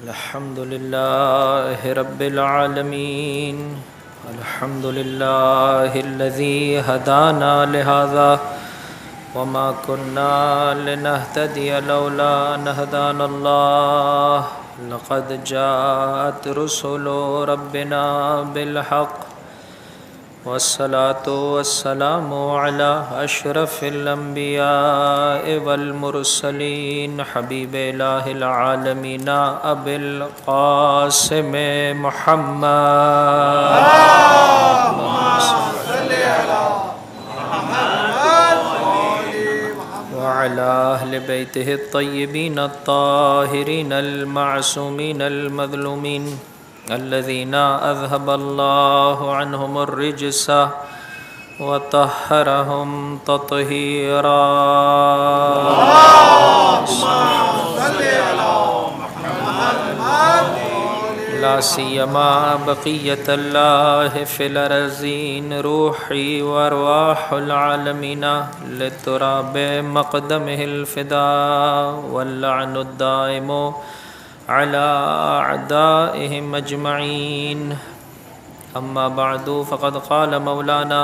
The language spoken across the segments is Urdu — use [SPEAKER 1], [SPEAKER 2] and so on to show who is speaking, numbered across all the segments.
[SPEAKER 1] الحمد لله رب العالمين. الحمد لله الذي هدانا لهذا وما كنا لنهتدي لولا أن هدانا الله. لقد جاءت رسل ربنا بالحق والصلاة والسلام على أشرف الأنبياء والمرسلين حبيب إله العالمين أبي القاسم محمد وعلى أهل بيته الطيبين الطاهرين المعصومين المظلومين الذين أذهب الله عنهم الرجس وطهرهم تطهيرا. لا سيما بقية الله في الأرضين روحي وأرواح العالمين للتراب مقدمه الفداء واللعن الدائم على أعدائهم أجمعين. أما بعد فقد قال مولانا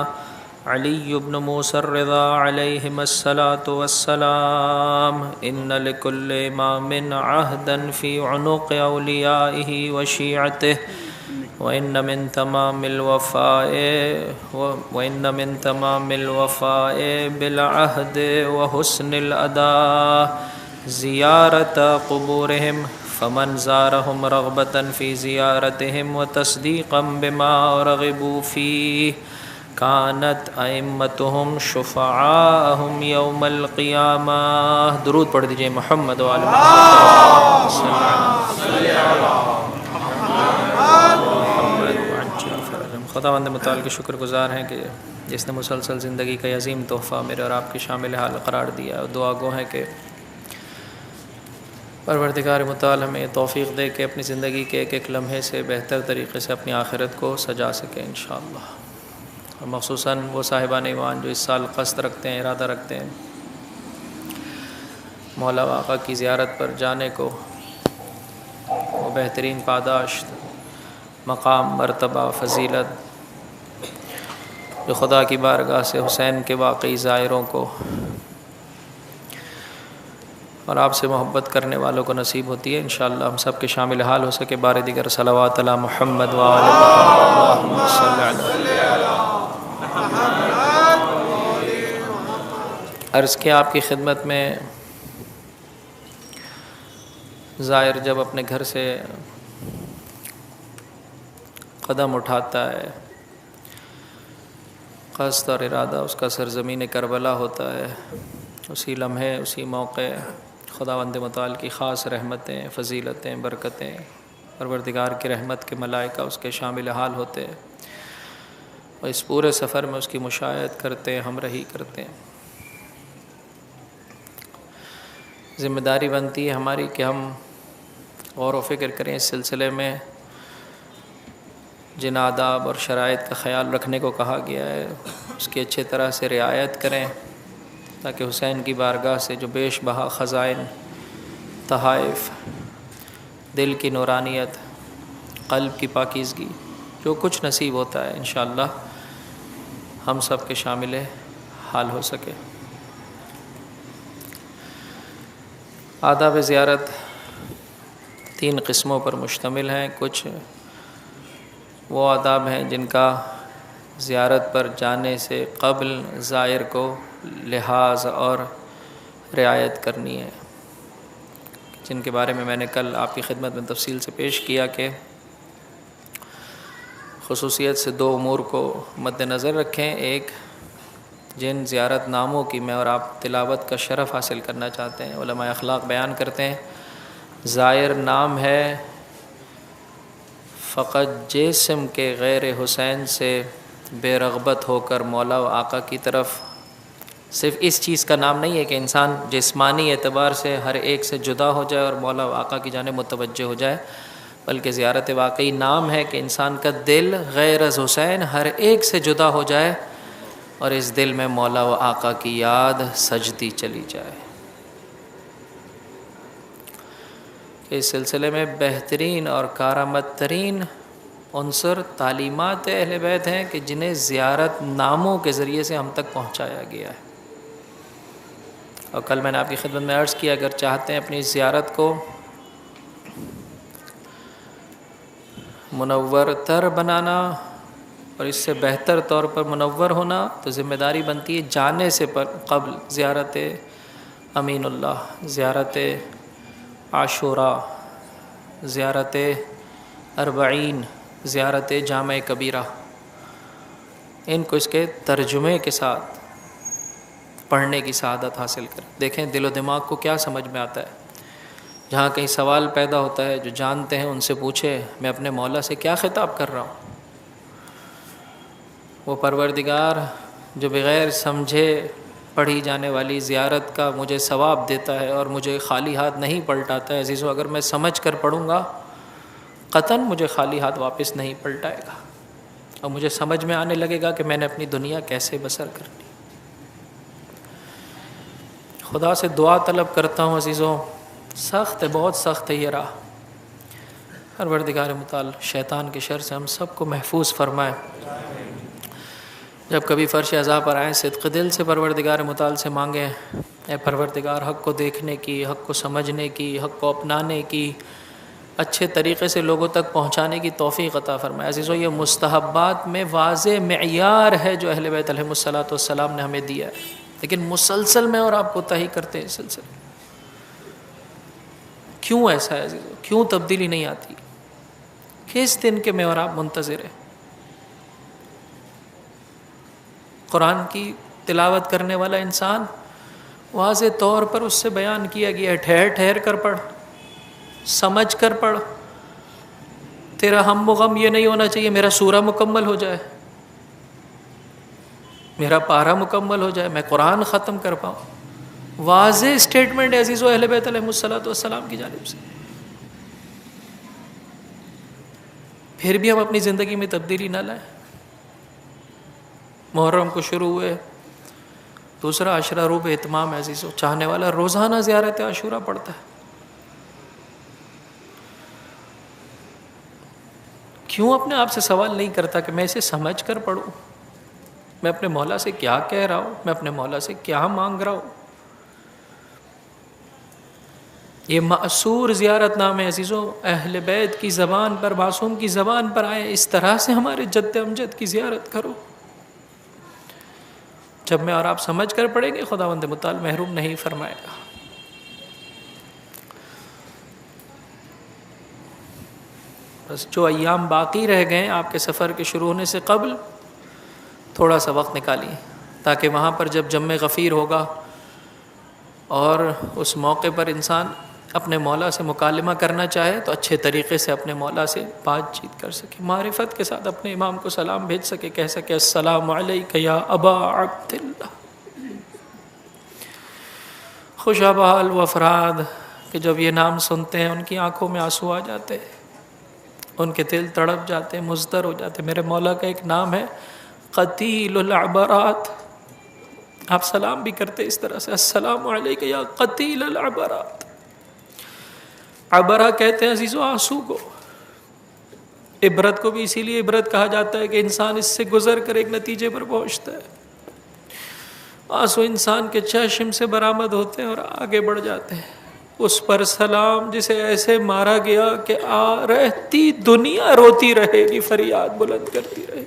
[SPEAKER 1] علي بن موسى الرضا عليهما الصلاة والسلام: إن لكل إمام عهدا في عنق أوليائه وشيعته وإن من تمام الوفاء بالعهد وحسن الأداء زيارة قبورهم، فمن زارهم رغبة في زيارتهم وتصديقا بما رغبوا فيه كانت أئمتهم شفعاءهم يوم القيامة. درود پڑھ دیجئے محمد و آل محمد. خداوند متعال کے شکر گزار ہیں کہ جس نے مسلسل زندگی کا عظیم تحفہ میرے اور آپ کے شامل حال قرار دیا، اور دعا گو ہے کہ پروردگار متعال ہمیں توفیق دے کہ اپنی زندگی کے ایک ایک لمحے سے بہتر طریقے سے اپنی آخرت کو سجا سکیں انشاءاللہ. اور مخصوصاً وہ صاحبان ایمان جو اس سال قصد رکھتے ہیں، ارادہ رکھتے ہیں مولا آقا کی زیارت پر جانے کو، وہ بہترین پاداش، مقام، مرتبہ، فضیلت جو خدا کی بارگاہ سے حسین کے واقعی زائروں کو اور آپ سے محبت کرنے والوں کو نصیب ہوتی ہے. انشاءاللہ ہم سب کے شامل حال ہو سکے. بار دیگر صلوات علی محمد و آل محمد. اللہم صلی علی عرض کیا آپ کی خدمت میں، زائر جب اپنے گھر سے قدم اٹھاتا ہے، قصد اور ارادہ اس کا سرزمین کربلا ہوتا ہے، اسی لمحے، اسی موقع خداوند متعال کی خاص رحمتیں، فضیلتیں، برکتیں، پروردگار کی رحمت کے ملائکہ اس کے شامل حال ہوتے ہیں اور اس پورے سفر میں اس کی مشاہد کرتے ہیں، ہمراہی کرتے ہیں. ذمہ داری بنتی ہے ہماری کہ ہم غور و فکر کریں اس سلسلے میں. جن آداب اور شرائط کا خیال رکھنے کو کہا گیا ہے اس کی اچھے طرح سے رعایت کریں تاکہ حسین کی بارگاہ سے جو بیش بہا خزائن، تحائف، دل کی نورانیت، قلب کی پاکیزگی، جو کچھ نصیب ہوتا ہے انشاءاللہ ہم سب کے شامل حال ہو سکے. آداب زیارت 3 قسموں پر مشتمل ہیں. کچھ وہ آداب ہیں جن کا زیارت پر جانے سے قبل زائر کو لحاظ اور رعایت کرنی ہے، جن کے بارے میں میں نے کل آپ کی خدمت میں تفصیل سے پیش کیا کہ خصوصیت سے 2 امور کو مد نظر رکھیں. ایک، جن زیارت ناموں کی میں اور آپ تلاوت کا شرف حاصل کرنا چاہتے ہیں، علماء اخلاق بیان کرتے ہیں زائر نام ہے فقط جسم کے غیر حسین سے بے رغبت ہو کر مولا و آقا کی طرف، صرف اس چیز کا نام نہیں ہے کہ انسان جسمانی اعتبار سے ہر ایک سے جدا ہو جائے اور مولا و آقا کی جانب متوجہ ہو جائے، بلکہ زیارت واقعی نام ہے کہ انسان کا دل غیر از حسین ہر ایک سے جدا ہو جائے اور اس دل میں مولا و آقا کی یاد سجدی چلی جائے. کہ اس سلسلے میں بہترین اور کارآمد ترین عنصر تعلیمات اہل بیت ہیں کہ جنہیں زیارت ناموں کے ذریعے سے ہم تک پہنچایا گیا ہے. اور کل میں نے آپ کی خدمت میں عرض کیا، اگر چاہتے ہیں اپنی زیارت کو منور تر بنانا اور اس سے بہتر طور پر منور ہونا، تو ذمہ داری بنتی ہے جانے سے قبل زیارت امین اللہ، زیارت عاشوراء، زیارت اربعین، زیارت جامع کبیرہ، ان کو اس کے ترجمے کے ساتھ پڑھنے کی سعادت حاصل کریں. دیکھیں دل و دماغ کو کیا سمجھ میں آتا ہے. جہاں کہیں سوال پیدا ہوتا ہے، جو جانتے ہیں ان سے پوچھے میں اپنے مولا سے کیا خطاب کر رہا ہوں. وہ پروردگار جو بغیر سمجھے پڑھی جانے والی زیارت کا مجھے ثواب دیتا ہے اور مجھے خالی ہاتھ نہیں پلٹاتا ہے. عزیزو، اگر میں سمجھ کر پڑھوں گا قطعاً مجھے خالی ہاتھ واپس نہیں پلٹائے گا، اور مجھے سمجھ میں آنے لگے گا کہ میں نے اپنی دنیا کیسے بسر کرنی. خدا سے دعا طلب کرتا ہوں عزیزوں، سخت ہے، بہت سخت ہے یہ راہ. پروردگار متعال شیطان کے شر سے ہم سب کو محفوظ فرمائے. جب کبھی فرش عزا پر آئیں صدق دل سے پروردگار متعال سے مانگیں، اے پروردگار حق کو دیکھنے کی، حق کو سمجھنے کی، حق کو اپنانے کی، اچھے طریقے سے لوگوں تک پہنچانے کی توفیق عطا فرمائے. عزیزو، یہ مستحبات میں واضح معیار ہے جو اہل بیت علیہم الصلاۃ والسلام نے ہمیں دیا ہے، لیکن مسلسل میں اور آپ کوتاہی کرتے ہیں. سلسلے کیوں ایسا ہے عزیزو؟ کیوں تبدیلی نہیں آتی؟ کس دن کے میں اور آپ منتظر ہیں؟ قرآن کی تلاوت کرنے والا انسان واضح طور پر اس سے بیان کیا گیا ہے، ٹھہر ٹھہر کر پڑھ، سمجھ کر پڑھ. تیرا ہم و غم یہ نہیں ہونا چاہیے میرا سورہ مکمل ہو جائے، میرا پارہ مکمل ہو جائے، میں قرآن ختم کر پاؤں. واضح اسٹیٹمنٹ ہے عزیزو اہل بیت علیہم الصلاۃ والسلام کی جانب سے. پھر بھی ہم اپنی زندگی میں تبدیلی نہ لائیں. محرم کو شروع ہوئے، دوسرا عشرہ روب اہتمام ہے عزیزو، چاہنے والا روزانہ زیارت عاشوراء پڑھتا ہے. کیوں اپنے آپ سے سوال نہیں کرتا کہ میں اسے سمجھ کر پڑھوں، میں اپنے مولا سے کیا کہہ رہا ہوں، میں اپنے مولا سے کیا مانگ رہا ہوں. یہ معصور زیارت نام ہے عزیزو، اہل بیت کی زبان پر، معصوم کی زبان پر آئے اس طرح سے ہمارے جد امجد کی زیارت کرو. جب میں اور آپ سمجھ کر پڑھیں گے خداوند متعال محروم نہیں فرمائے گا. بس جو ایام باقی رہ گئے آپ کے سفر کے شروع ہونے سے قبل، تھوڑا سا وقت نکالیے تاکہ وہاں پر جب جم غفیر ہوگا اور اس موقع پر انسان اپنے مولا سے مکالمہ کرنا چاہے تو اچھے طریقے سے اپنے مولا سے بات چیت کر سکے، معرفت کے ساتھ اپنے امام کو سلام بھیج سکے، کہہ سکے السلام علیک یا ابا عبداللہ. خوش بحال وہ افراد کہ جب یہ نام سنتے ہیں ان کی آنکھوں میں آنسو آ جاتے ہیں، ان کے دل تڑپ جاتے ہیں، مزدر ہو جاتے ہیں. میرے مولا کا ایک نام ہے قتیل العبرات. آپ سلام بھی کرتے اس طرح سے، السلام علیک یا قتیل العبرات. عبرہ کہتے ہیں عزیزو آنسو کو. عبرت کو بھی اسی لیے عبرت کہا جاتا ہے کہ انسان اس سے گزر کر ایک نتیجے پر پہنچتا ہے. آنسو انسان کے چشم سے برآمد ہوتے ہیں اور آگے بڑھ جاتے ہیں. اس پر سلام جسے ایسے مارا گیا کہ رہتی دنیا روتی رہے گی، فریاد بلند کرتی رہے گی.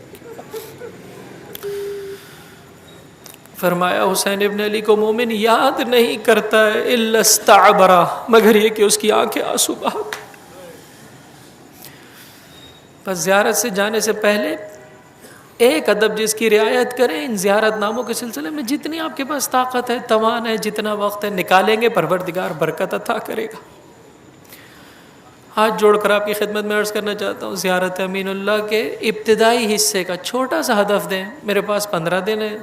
[SPEAKER 1] فرمایا حسین ابن علی کو مومن یاد نہیں کرتا ہے الا استعبرا، مگر یہ کہ اس کی آنکھیں آنسو بہا. بس زیارت سے جانے سے پہلے ایک ادب جس کی رعایت کریں، ان زیارت ناموں کے سلسلے میں جتنی آپ کے پاس طاقت ہے، توان ہے، جتنا وقت ہے نکالیں گے، پروردگار برکت عطا کرے گا. ہاتھ جوڑ کر آپ کی خدمت میں عرض کرنا چاہتا ہوں، زیارت امین اللہ کے ابتدائی حصے کا چھوٹا سا ہدف دیں. میرے پاس 15 دن ہے،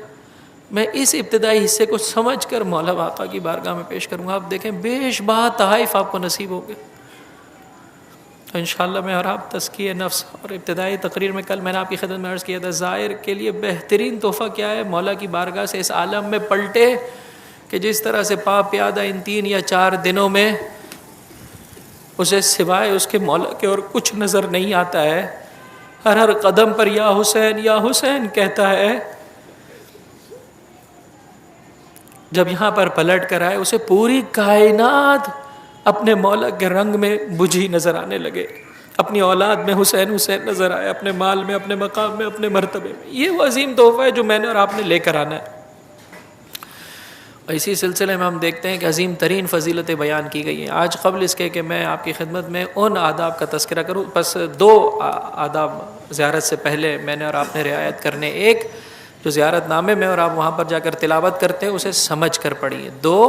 [SPEAKER 1] میں اس ابتدائی حصے کو سمجھ کر مولا آقا کی بارگاہ میں پیش کروں گا. آپ دیکھیں بیش بہا تحائف آپ کو نصیب ہوں گے. تو انشاءاللہ میں اور آپ تزکیہ نفس اور ابتدائی تقریر میں کل میں نے آپ کی خدمت میں عرض کیا تھا، زائر کے لیے بہترین تحفہ کیا ہے؟ مولا کی بارگاہ سے اس عالم میں پلٹے کہ جس طرح سے پا پیادہ ان 3 یا 4 دنوں میں اسے سوائے اس کے مولا کے اور کچھ نظر نہیں آتا ہے، ہر قدم پر یا حسین کہتا ہے۔ جب یہاں پر پلٹ کر آئے اسے پوری کائنات اپنے مولا کے رنگ میں بجھی نظر آنے لگے، اپنی اولاد میں حسین نظر آئے، اپنے مال میں، اپنے مقام میں، اپنے مرتبے میں۔ یہ وہ عظیم تحفہ ہے جو میں نے اور آپ نے لے کر آنا ہے۔ اسی سلسلے میں ہم دیکھتے ہیں کہ عظیم ترین فضیلتیں بیان کی گئی ہیں۔ آج قبل اس کے کہ میں آپ کی خدمت میں ان آداب کا تذکرہ کروں، بس 2 آداب زیارت سے پہلے میں نے اور آپ نے رعایت کرنے۔ ایک جو زیارت نامے میں اور آپ وہاں پر جا کر تلاوت کرتے ہیں اسے سمجھ کر پڑھیے۔ 2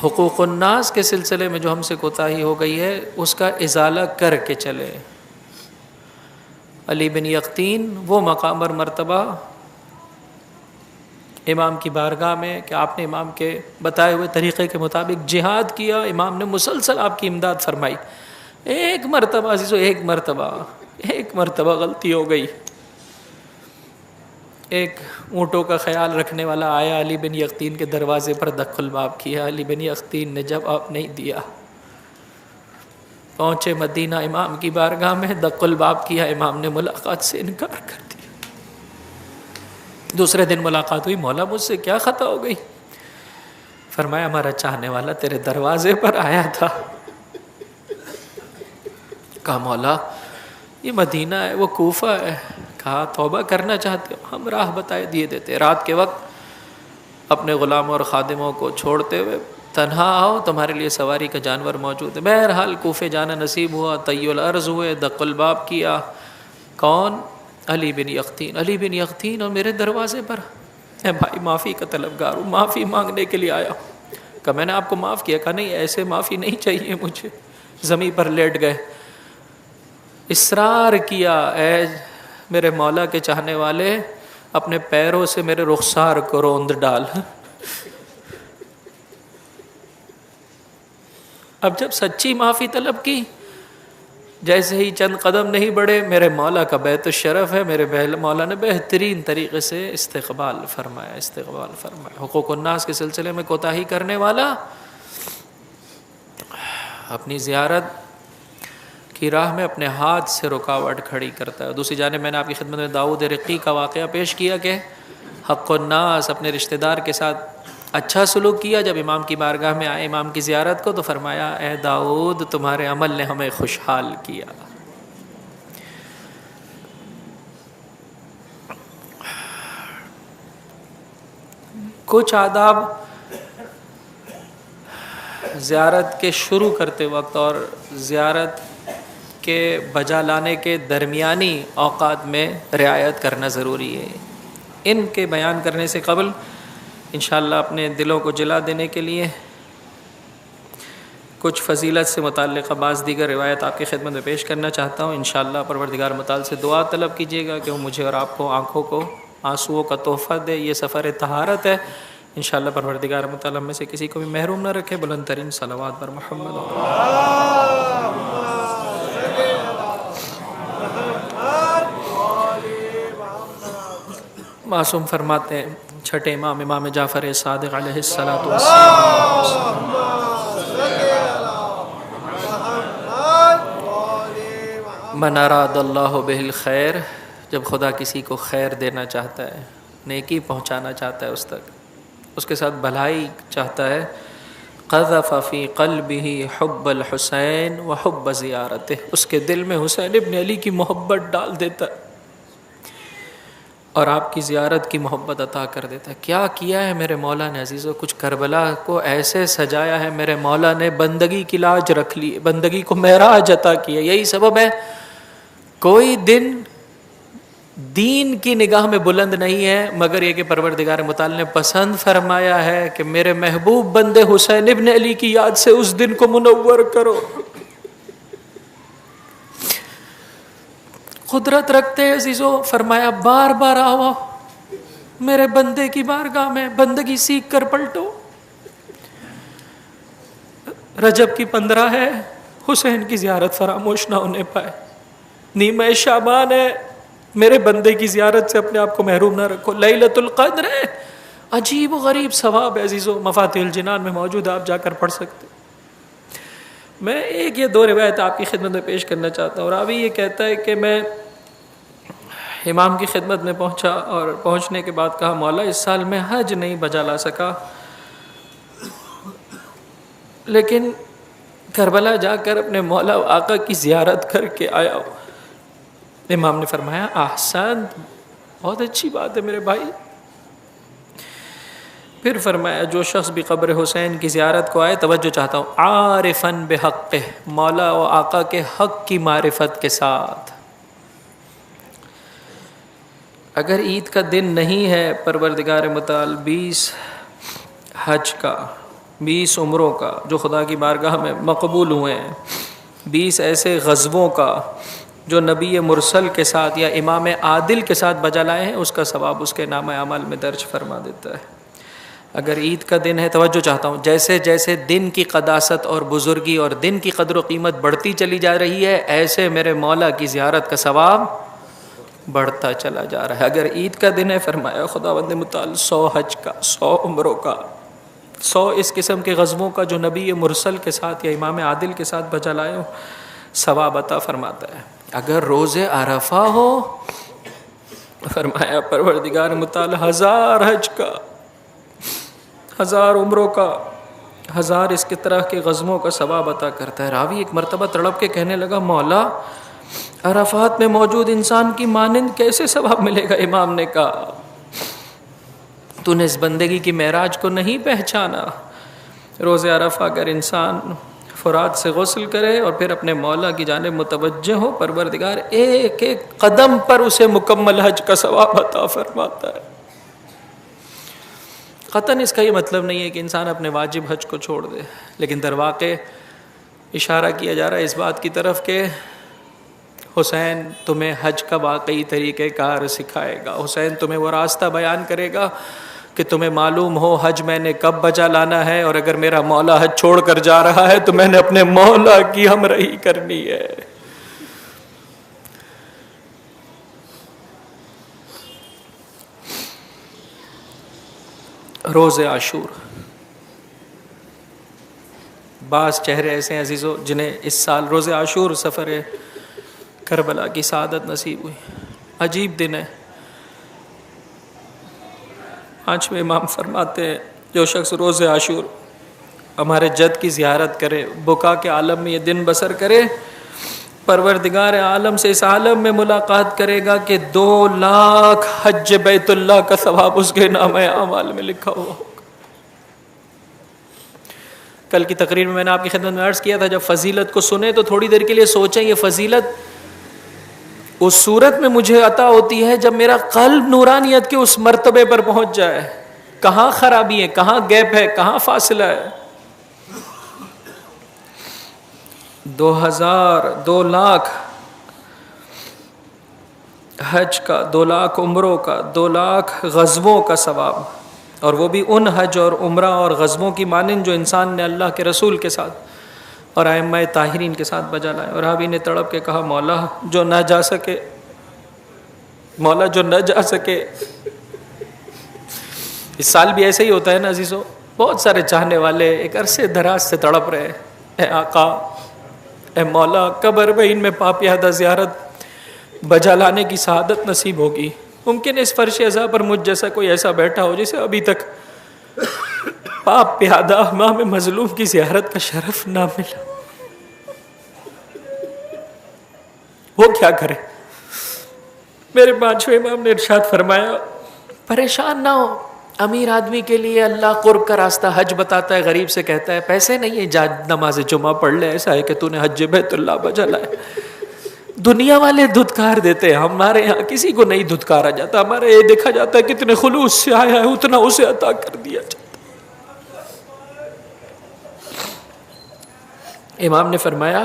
[SPEAKER 1] حقوق الناس کے سلسلے میں جو ہم سے کوتاہی ہو گئی ہے اس کا ازالہ کر کے چلے۔ علی بن یقطین وہ مقام اور مرتبہ امام کی بارگاہ میں کہ آپ نے امام کے بتائے ہوئے طریقے کے مطابق جہاد کیا، امام نے مسلسل آپ کی امداد فرمائی۔ ایک مرتبہ عزیزو، ایک مرتبہ غلطی ہو گئی، ایک اونٹوں کا خیال رکھنے والا آیا، علی بن یقطین کے دروازے پر دق الباب کیا، علی بن یقطین نے جواب نہیں دیا، پہنچے مدینہ امام کی بارگاہ میں، دق الباب کیا، امام نے ملاقات سے انکار کر دیا۔ دوسرے دن ملاقات ہوئی، مولا مجھ سے کیا خطا ہو گئی؟ فرمایا ہمارا چاہنے والا تیرے دروازے پر آیا تھا۔ کہا مولا یہ مدینہ ہے، وہ کوفہ ہے۔ کہا توبہ کرنا چاہتے ہو؟ ہم راہ بتائے دیے دیتے، رات کے وقت اپنے غلاموں اور خادموں کو چھوڑتے ہوئے تنہا آؤ، تمہارے لیے سواری کا جانور موجود ہے۔ بہرحال کوفے جانا نصیب ہوا، طی الارض ہوئے، دق الباب کیا۔ کون؟ علی بن یقطین اور میرے دروازے پر۔ اے بھائی معافی کا طلبگار ہوں، معافی مانگنے کے لیے آیا ہوں۔ کہا میں نے آپ کو معاف کیا؟ کہا نہیں، ایسے معافی نہیں چاہیے مجھے۔ زمین پر لیٹ گئے، اصرار کیا، اے میرے مولا کے چاہنے والے اپنے پیروں سے میرے رخسار کو روند ڈال۔ اب جب سچی معافی طلب کی، جیسے ہی چند قدم نہیں بڑھے، میرے مولا کا بیت الشرف ہے، میرے مولا نے بہترین طریقے سے استقبال فرمایا۔ حقوق الناس کے سلسلے میں کوتاہی کرنے والا اپنی زیارت کی راہ میں اپنے ہاتھ سے رکاوٹ کھڑی کرتا ہے۔ دوسری جانب میں نے آپ کی خدمت میں داؤد رقی کا واقعہ پیش کیا کہ حق الناس اپنے رشتہ دار کے ساتھ اچھا سلوک کیا۔ جب امام کی بارگاہ میں آئے امام کی زیارت کو تو فرمایا اے داؤد تمہارے عمل نے ہمیں خوشحال کیا۔ کچھ آداب زیارت کے شروع کرتے وقت اور زیارت کے بجا لانے کے درمیانی اوقات میں رعایت کرنا ضروری ہے۔ ان کے بیان کرنے سے قبل انشاءاللہ اپنے دلوں کو جلا دینے کے لیے کچھ فضیلت سے متعلقہ بعض دیگر روایت آپ کی خدمت میں پیش کرنا چاہتا ہوں۔ انشاءاللہ پروردگار متعال سے دعا طلب کیجیے گا کہ وہ مجھے اور آپ کو آنکھوں کو آنسوؤں کا تحفہ دے۔ یہ سفر طہارت ہے، انشاءاللہ پروردگار متعال میں سے کسی کو بھی محروم نہ رکھے۔ بلند ترین صلوات پر محمد۔ معصوم فرماتے ہیں چھٹے امام جعفر صادق علیہ الصلوۃ والسلام، من اراد اللہ بہ الخیر، جب خدا کسی کو خیر دینا چاہتا ہے، نیکی پہنچانا چاہتا ہے اس تک، اس کے ساتھ بھلائی چاہتا ہے، قذف فی قلبہ حب الحسین وحب زیارتہ، اس کے دل میں حسین ابن علی کی محبت ڈال دیتا ہے اور آپ کی زیارت کی محبت عطا کر دیتا ہے۔ کیا کیا ہے میرے مولا نے عزیزو، کچھ کربلا کو ایسے سجایا ہے میرے مولا نے، بندگی کی لاج رکھ لی، بندگی کو معراج عطا کیا۔ یہی سبب ہے کوئی دن دین کی نگاہ میں بلند نہیں ہے مگر یہ کہ پروردگار متعال نے پسند فرمایا ہے کہ میرے محبوب بندے حسین ابن علی کی یاد سے اس دن کو منور کرو۔ قدرت رکھتے عزیزو، فرمایا بار بار آؤ میرے بندے کی بارگاہ میں، بندگی سیکھ کر پلٹو۔ رجب کی 15 ہے، حسین کی زیارت فراموش نہ ہونے پائے۔ نیمہ شعبان ہے، میرے بندے کی زیارت سے اپنے آپ کو محروم نہ رکھو۔ لیلۃ القدر ہے، عجیب و غریب ثواب ہے عزیزو، مفاتیح الجنان میں موجود، آپ جا کر پڑھ سکتے۔ میں ایک یا دو روایت آپ کی خدمت میں پیش کرنا چاہتا ہوں. راوی یہ کہتا ہے کہ میں امام کی خدمت میں پہنچا اور پہنچنے کے بعد کہا مولا اس سال میں حج نہیں بجا لا سکا، لیکن کربلا جا کر اپنے مولا و آقا کی زیارت کر کے آیا ہوں. امام نے فرمایا احسن، بہت اچھی بات ہے میرے بھائی. پھر فرمایا جو شخص بھی قبر حسین کی زیارت کو آئے، توجہ چاہتا ہوں، عارفاً بحقہ، مولا و آقا کے حق کی معرفت کے ساتھ. اگر عید کا دن نہیں ہے، پروردگار متعال 20 حج کا، 20 عمروں کا جو خدا کی بارگاہ میں مقبول ہوئے ہیں، 20 ایسے غزووں کا جو نبی مرسل کے ساتھ یا امام عادل کے ساتھ بجا لائے ہیں، اس کا ثواب اس کے نامہ اعمال میں درج فرما دیتا ہے. اگر عید کا دن ہے، توجہ چاہتا ہوں، جیسے جیسے دن کی قداست اور بزرگی اور دن کی قدر و قیمت بڑھتی چلی جا رہی ہے، ایسے میرے مولا کی زیارت کا ثواب بڑھتا چلا جا رہا ہے. اگر عید کا دن ہے، فرمایا خداوند متعال 100 حج کا، 100 عمروں کا، 100 اس قسم کے غزووں کا جو نبی مرسل کے ساتھ یا امام عادل کے ساتھ بجا لائے ہو، ثواب عطا فرماتا ہے. اگر روز عرفہ ہو، فرمایا پروردگار متعال 1000 حج کا، 1000 عمروں کا، 1000 اس کی طرح کے غزووں کا ثواب عطا کرتا ہے. راوی ایک مرتبہ تڑپ کے کہنے لگا مولا عرفات میں موجود انسان کی مانند کیسے ثواب ملے گا؟ امام نے کہا تو نے اس بندگی کی معراج کو نہیں پہچانا. روز عرفہ اگر انسان فرات سے غسل کرے اور پھر اپنے مولا کی جانب متوجہ ہو، پروردگار ایک ایک قدم پر اسے مکمل حج کا ثواب عطا فرماتا ہے. قطعاً اس کا یہ مطلب نہیں ہے کہ انسان اپنے واجب حج کو چھوڑ دے، لیکن در واقع اشارہ کیا جا رہا ہے اس بات کی طرف کہ حسین تمہیں حج کا واقعی طریقہ کار سکھائے گا. حسین تمہیں وہ راستہ بیان کرے گا کہ تمہیں معلوم ہو حج میں نے کب بجا لانا ہے، اور اگر میرا مولا حج چھوڑ کر جا رہا ہے تو میں نے اپنے مولا کی ہمراہی کرنی ہے. روز عاشور، بعض چہرے ایسے ہیں عزیزو جنہیں اس سال روز عاشور سفر کربلا کی سعادت نصیب ہوئی. عجیب دن ہے. 5ویں امام فرماتے ہیں جو شخص روز عاشور ہمارے جد کی زیارت کرے، بکا کے عالم میں یہ دن بسر کرے، پروردگار عالم سے اس عالم میں ملاقات کرے گا کہ 2 لاکھ حج بیت اللہ کا ثواب اس کے نامہ اعمال میں لکھا ہوا ہوگا. کل کی تقریر میں نے آپ کی خدمت میں عرض کیا تھا، جب فضیلت کو سنیں تو تھوڑی دیر کے لیے سوچیں یہ فضیلت اس صورت میں مجھے عطا ہوتی ہے جب میرا قلب نورانیت کے اس مرتبے پر پہنچ جائے. کہاں خرابی ہے، کہاں گیپ ہے، کہاں فاصلہ ہے. 2 لاکھ حج کا، 2 لاکھ عمروں کا، 2 لاکھ غزووں کا ثواب، اور وہ بھی ان حج اور عمرہ اور غزووں کی مانند جو انسان نے اللہ کے رسول کے ساتھ اور ائمہ طاہرین کے ساتھ بجا لائے. اور رابی نے تڑپ کے کہا مولا جو نہ جا سکے، مولا جو نہ جا سکے. اس سال بھی ایسے ہی ہوتا ہے نا عزیزو، بہت سارے چاہنے والے ایک عرصے دراز سے تڑپ رہے، اے آقا، اے مولا، قبر بہین میں پاپ پیادہ زیارت بجا لانے کی سعادت نصیب ہوگی. ممکن اس فرش ازا پر مجھ جیسا کوئی ایسا بیٹھا ہو جسے ابھی تک پاپ پیادہ امام مظلوم کی زیارت کا شرف نہ ملا. وہ کیا کرے؟ میرے 5ویں امام نے ارشاد فرمایا پریشان نہ ہو. امیر آدمی کے لیے اللہ قرب کا راستہ حج بتاتا ہے، غریب سے کہتا ہے پیسے نہیں ہے جا نماز جمعہ پڑھ لے، ایسا ہے کہ تو نے حج بیت اللہ بجا لائے. دنیا والے دھتکار دیتے ہیں، ہمارے یہاں کسی کو نہیں دھتکارا جاتا. ہمارے یہ دیکھا جاتا ہے کتنے خلوص سے آیا ہے اتنا اسے عطا کر دیا جاتا. امام نے فرمایا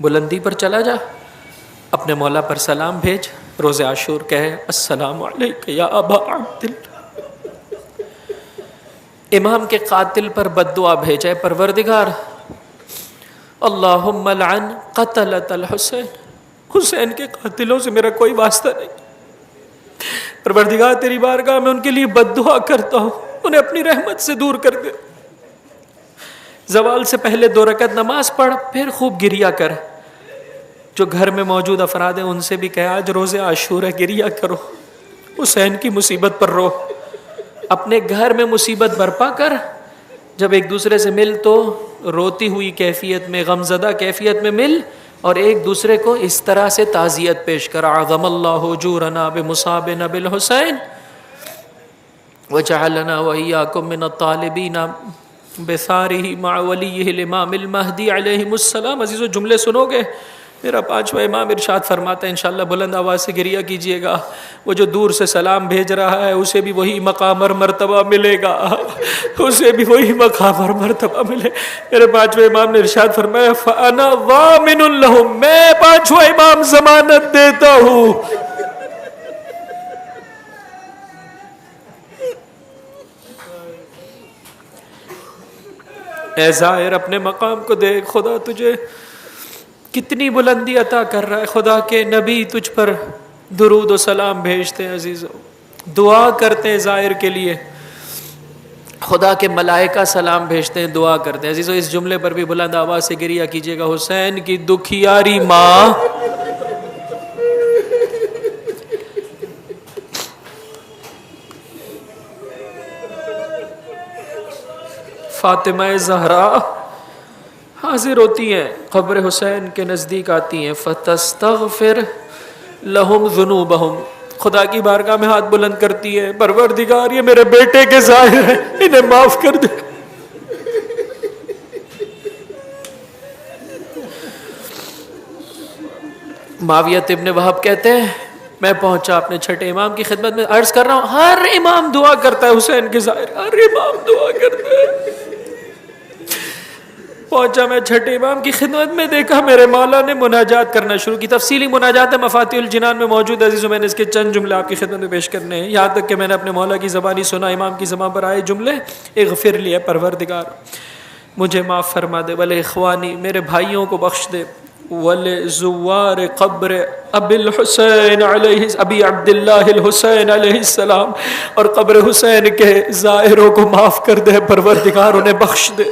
[SPEAKER 1] بلندی پر چلا جا، اپنے مولا پر سلام بھیج، روز عاشور کہے السلام علیک یا ابا عبداللہ. امام کے قاتل پر بد دعا بھیجے، پروردگار اللہم لعن قتلۃ الحسین، حسین کے قاتلوں سے میرا کوئی واسطہ نہیں، پروردگار تیری بارگاہ میں ان کے لیے بد دعا کرتا ہوں، انہیں اپنی رحمت سے دور کر دے. زوال سے پہلے 2 رکعت نماز پڑھ، پھر خوب گریا کر. جو گھر میں موجود افراد ہیں ان سے بھی کہا آج روزے عاشورہ گریا کرو، حسین کی مصیبت پر رو. اپنے گھر میں مصیبت برپا کر، جب ایک دوسرے سے مل تو روتی ہوئی کیفیت میں، غمزدہ کیفیت میں مل، اور ایک دوسرے کو اس طرح سے تعزیت پیش کر. اعظم اللہ اجورنا بمصابنا بالحسین وجعلنا وإياكم من الطالبین بثارہ مع ولیہ الامام المہدی علیہ السلام. عزیزو جملے سنو گے؟ میرا 5واں امام ارشاد فرماتا ہے انشاءاللہ بلند آواز سے گریہ کیجئے گا، وہ جو دور سے سلام بھیج رہا ہے اسے بھی وہی مقام اور مرتبہ ملے گا، اسے بھی وہی مقام اور مرتبہ ملے. میرے 5ویں امام نے ارشاد فرمایا فَأَنَا ضَامِنٌ لَهُمْ، میں 5واں امام ضمانت دیتا ہوں. اے زائر اپنے مقام کو دیکھ، خدا تجھے کتنی بلندی عطا کر رہا ہے. خدا کے نبی تجھ پر درود و سلام بھیجتے ہیں عزیزو، دعا کرتے ہیں زائر کے لیے. خدا کے ملائکہ سلام بھیجتے ہیں، دعا کرتے ہیں. عزیزو اس جملے پر بھی بلند آواز سے گریہ کیجیے گا. حسین کی دکھیاری ماں فاطمہ زہرا حاضر ہوتی ہیں، قبر حسین کے نزدیک آتی ہیں. فتستغفر لہم ذنوبہم، خدا کی بارگاہ میں ہاتھ بلند کرتی ہے، پروردگار یہ میرے بیٹے کے ظاہر ہیں، انہیں معاف کر دے. معاویہ ابن وہب کہتے ہیں میں پہنچا اپنے چھٹے امام کی خدمت میں، عرض کر رہا ہوں ہر امام دعا کرتا ہے حسین کے ظاہر، ہر امام دعا کرتا ہے. پہنچا میں چھٹے امام کی خدمت میں، دیکھا میرے مولا نے مناجات کرنا شروع کی. تفصیلی مناجات مفاتیح الجنان میں موجود ہے عزیزو، میں نے اس کے چند جملے آپ کی خدمت میں پیش کرنے ہیں. یہاں تک کہ میں نے اپنے مولا کی زبانی سنا، امام کی زبان پر آئے جملے، اغفر لی، پروردگار مجھے معاف فرما دے، ولے اخوانی میرے بھائیوں کو بخش دے، ولے زوار قبر ابی الحسین علیہ ابی عبداللہ الحسین علیہ السلام، اور قبر حسین کے زائروں کو معاف کر دے پروردگار، انہیں بخش دے.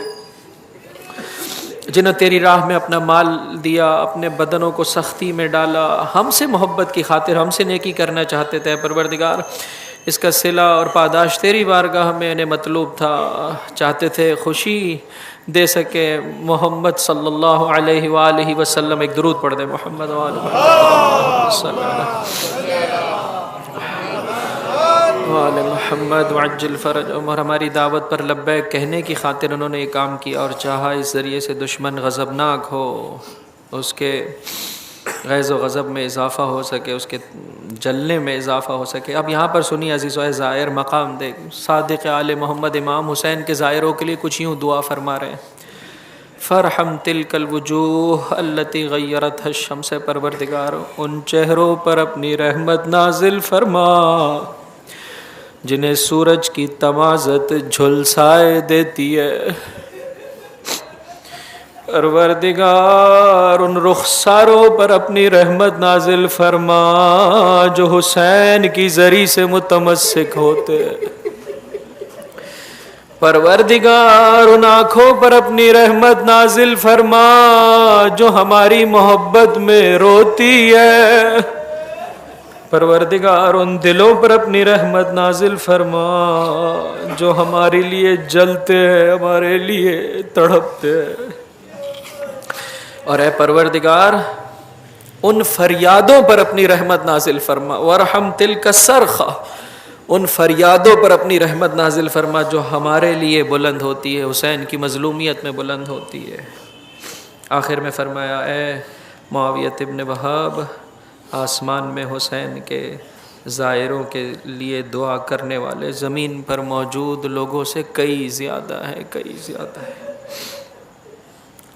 [SPEAKER 1] جنہوں تیری راہ میں اپنا مال دیا، اپنے بدنوں کو سختی میں ڈالا، ہم سے محبت کی خاطر ہم سے نیکی کرنا چاہتے تھے پروردگار، اس کا صلہ اور پاداش تیری بارگاہ میں انہیں مطلوب تھا، چاہتے تھے خوشی دے سکے. محمد صلی اللہ علیہ وآلہ وسلم، ایک درود پڑھ دے محمد وآل محمد وعجل فرج. عمر ہماری دعوت پر لبیک کہنے کی خاطر انہوں نے یہ کام کیا، اور چاہا اس ذریعے سے دشمن غضبناک ہو، اس کے غیظ و غضب میں اضافہ ہو سکے، اس کے جلنے میں اضافہ ہو سکے. اب یہاں پر سنی عزیز و زائر مقام دیکھ، صادق آل محمد امام حسین کے زائروں کے لیے کچھ یوں دعا فرما رہے ہیں. فرحم تلک الوجوہ التی غیرتها الشمس، پروردگار ان چہروں پر اپنی رحمت نازل فرما جنہیں سورج کی تمازت جھلسائے دیتی ہے. پروردگار ان رخساروں پر اپنی رحمت نازل فرما جو حسین کی زری سے متمسک ہوتے. پروردگار ان آنکھوں پر اپنی رحمت نازل فرما جو ہماری محبت میں روتی ہے. پروردگار ان دلوں پر اپنی رحمت نازل فرما جو ہمارے لیے جلتے ہیں، ہمارے لیے تڑپتے ہیں. اور اے پروردگار ان فریادوں پر اپنی رحمت نازل فرما، ورحم تلک الصرخہ، ان فریادوں پر اپنی رحمت نازل فرما جو ہمارے لیے بلند ہوتی ہے، حسین کی مظلومیت میں بلند ہوتی ہے. آخر میں فرمایا اے معاویہ ابن وہاب، آسمان میں حسین کے زائروں کے لیے دعا کرنے والے زمین پر موجود لوگوں سے کئی زیادہ ہے، کئی زیادہ ہے.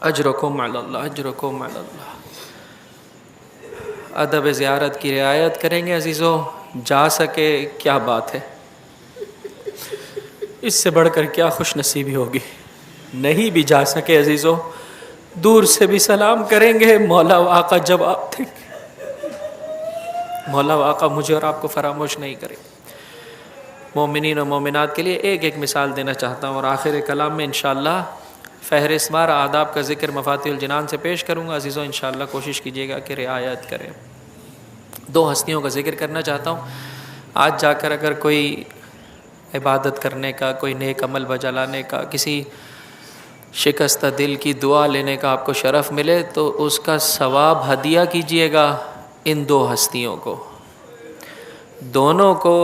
[SPEAKER 1] اجرکم علی اللہ، اجرکم علی اللہ. ادب زیارت کی رعایت کریں گے عزیزو، جا سکے کیا بات ہے، اس سے بڑھ کر کیا خوش نصیبی ہوگی. نہیں بھی جا سکے عزیزو، دور سے بھی سلام کریں گے، مولا و آقا جواب دیں گے. مولا و آقا مجھے اور آپ کو فراموش نہیں کریں. مومنین و مومنات کے لیے ایک ایک مثال دینا چاہتا ہوں، اور آخر کلام میں انشاءاللہ فہرست وار آداب کا ذکر مفاتیح الجنان سے پیش کروں گا. عزیزوں انشاءاللہ کوشش کیجیے گا کہ رعایت کریں. 2 ہستیوں کا ذکر کرنا چاہتا ہوں. آج جا کر اگر کوئی عبادت کرنے کا، کوئی نیک عمل بجا لانے کا، کسی شکستہ دل کی دعا لینے کا آپ کو شرف ملے تو اس کا ثواب ہدیہ کیجیے گا ان 2 ہستیوں کو. دونوں کو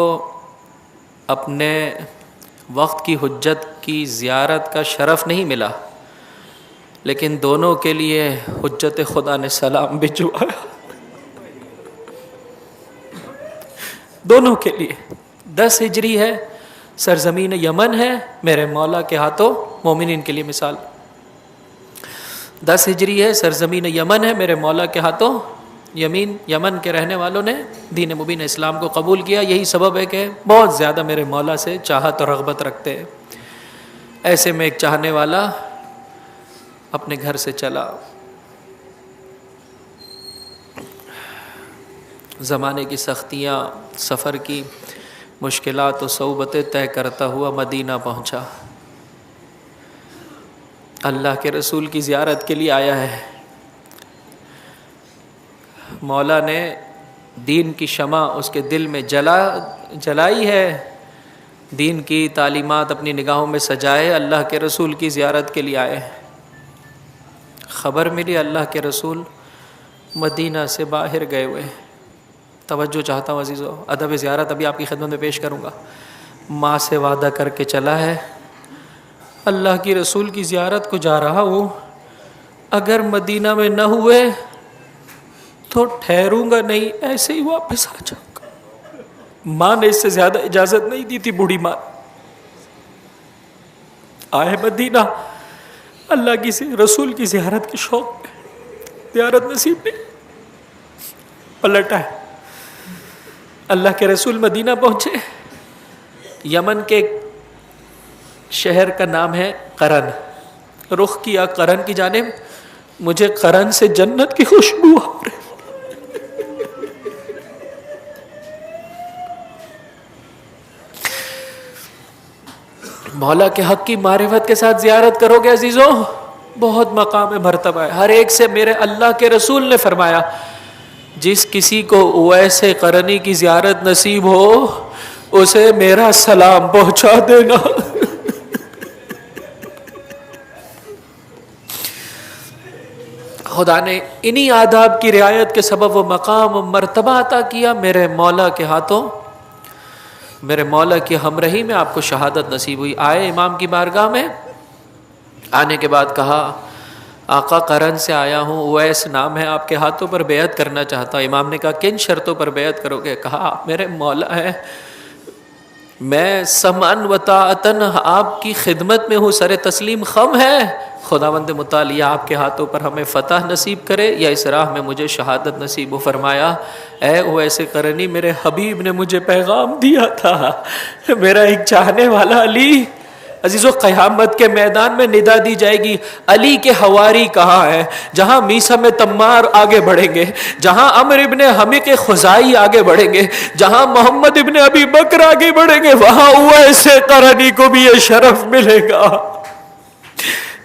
[SPEAKER 1] اپنے وقت کی حجت کی زیارت کا شرف نہیں ملا، لیکن دونوں کے لیے حجت خدا نے سلام بھجوایا. دونوں کے لیے 10 ہجری ہے، سرزمین یمن ہے، میرے مولا کے ہاتھوں مومنین کے لیے مثال. 10 ہجری ہے، سرزمین یمن ہے، میرے مولا کے ہاتھوں یمن کے رہنے والوں نے دین مبین اسلام کو قبول کیا. یہی سبب ہے کہ بہت زیادہ میرے مولا سے چاہت اور رغبت رکھتے ہیں. ایسے میں ایک چاہنے والا اپنے گھر سے چلا، زمانے کی سختیاں، سفر کی مشکلات و صعوبتیں طے کرتا ہوا مدینہ پہنچا. اللہ کے رسول کی زیارت کے لیے آیا ہے. مولا نے دین کی شمع اس کے دل میں جلائی ہے، دین کی تعلیمات اپنی نگاہوں میں سجائے، اللہ کے رسول کی زیارت کے لیے آئے. خبر ملی اللہ کے رسول مدینہ سے باہر گئے ہوئے. توجہ چاہتا ہوں عزیزو، ادب زیارت ابھی آپ کی خدمت میں پیش کروں گا. ماں سے وعدہ کر کے چلا ہے، اللہ کی رسول کی زیارت کو جا رہا ہوں، اگر مدینہ میں نہ ہوئے تو ٹھہروں گا نہیں، ایسے ہی واپس آ جاؤں گا. ماں نے اس سے زیادہ اجازت نہیں دی تھی، بوڑھی ماں. آئے مدینہ، اللہ کی رسول کی زیارت کے شوق میں، زیارت نصیب نہیں، پلٹ آئے. اللہ کے رسول مدینہ پہنچے. یمن کے شہر کا نام ہے قرن. رخ کیا قرن کی جانب، مجھے قرن سے جنت کی خوشبو آ رہی. مولا کے حق کی معرفت کے ساتھ زیارت کرو گے عزیزوں، بہت مقام مرتبہ ہے. ہر ایک سے میرے اللہ کے رسول نے فرمایا، جس کسی کو اویس قرنی کی زیارت نصیب ہو اسے میرا سلام پہنچا دینا. خدا نے انہی آداب کی رعایت کے سبب وہ مقام و مرتبہ عطا کیا. میرے مولا کے ہاتھوں، میرے مولا کی ہمراہی میں آپ کو شہادت نصیب ہوئی. آئے امام کی بارگاہ میں، آنے کے بعد کہا آقا قرن سے آیا ہوں، اویس نام ہے، آپ کے ہاتھوں پر بیعت کرنا چاہتا ہوں. امام نے کہا کن شرطوں پر بیعت کرو گے؟ کہا میرے مولا ہے، میں سمعن و طاعتن آپ کی خدمت میں ہوں، سر تسلیم خم ہے. خداوند متعال آپ کے ہاتھوں پر ہمیں فتح نصیب کرے یا اس راہ میں مجھے شہادت نصیب ہو. فرمایا اے اویس قرنی، میرے حبیب نے مجھے پیغام دیا تھا، میرا ایک چاہنے والا علی. عزیزو قیامت کے میدان میں ندا دی جائے گی، علی کے حواری کہاں ہیں؟ جہاں میثم میں تمار آگے بڑھیں گے، جہاں عمر ابن حمیق خزائی آگے بڑھیں گے، جہاں محمد ابن ابی بکر آگے بڑھیں گے، وہاں اویس قرنی کو بھی یہ شرف ملے گا.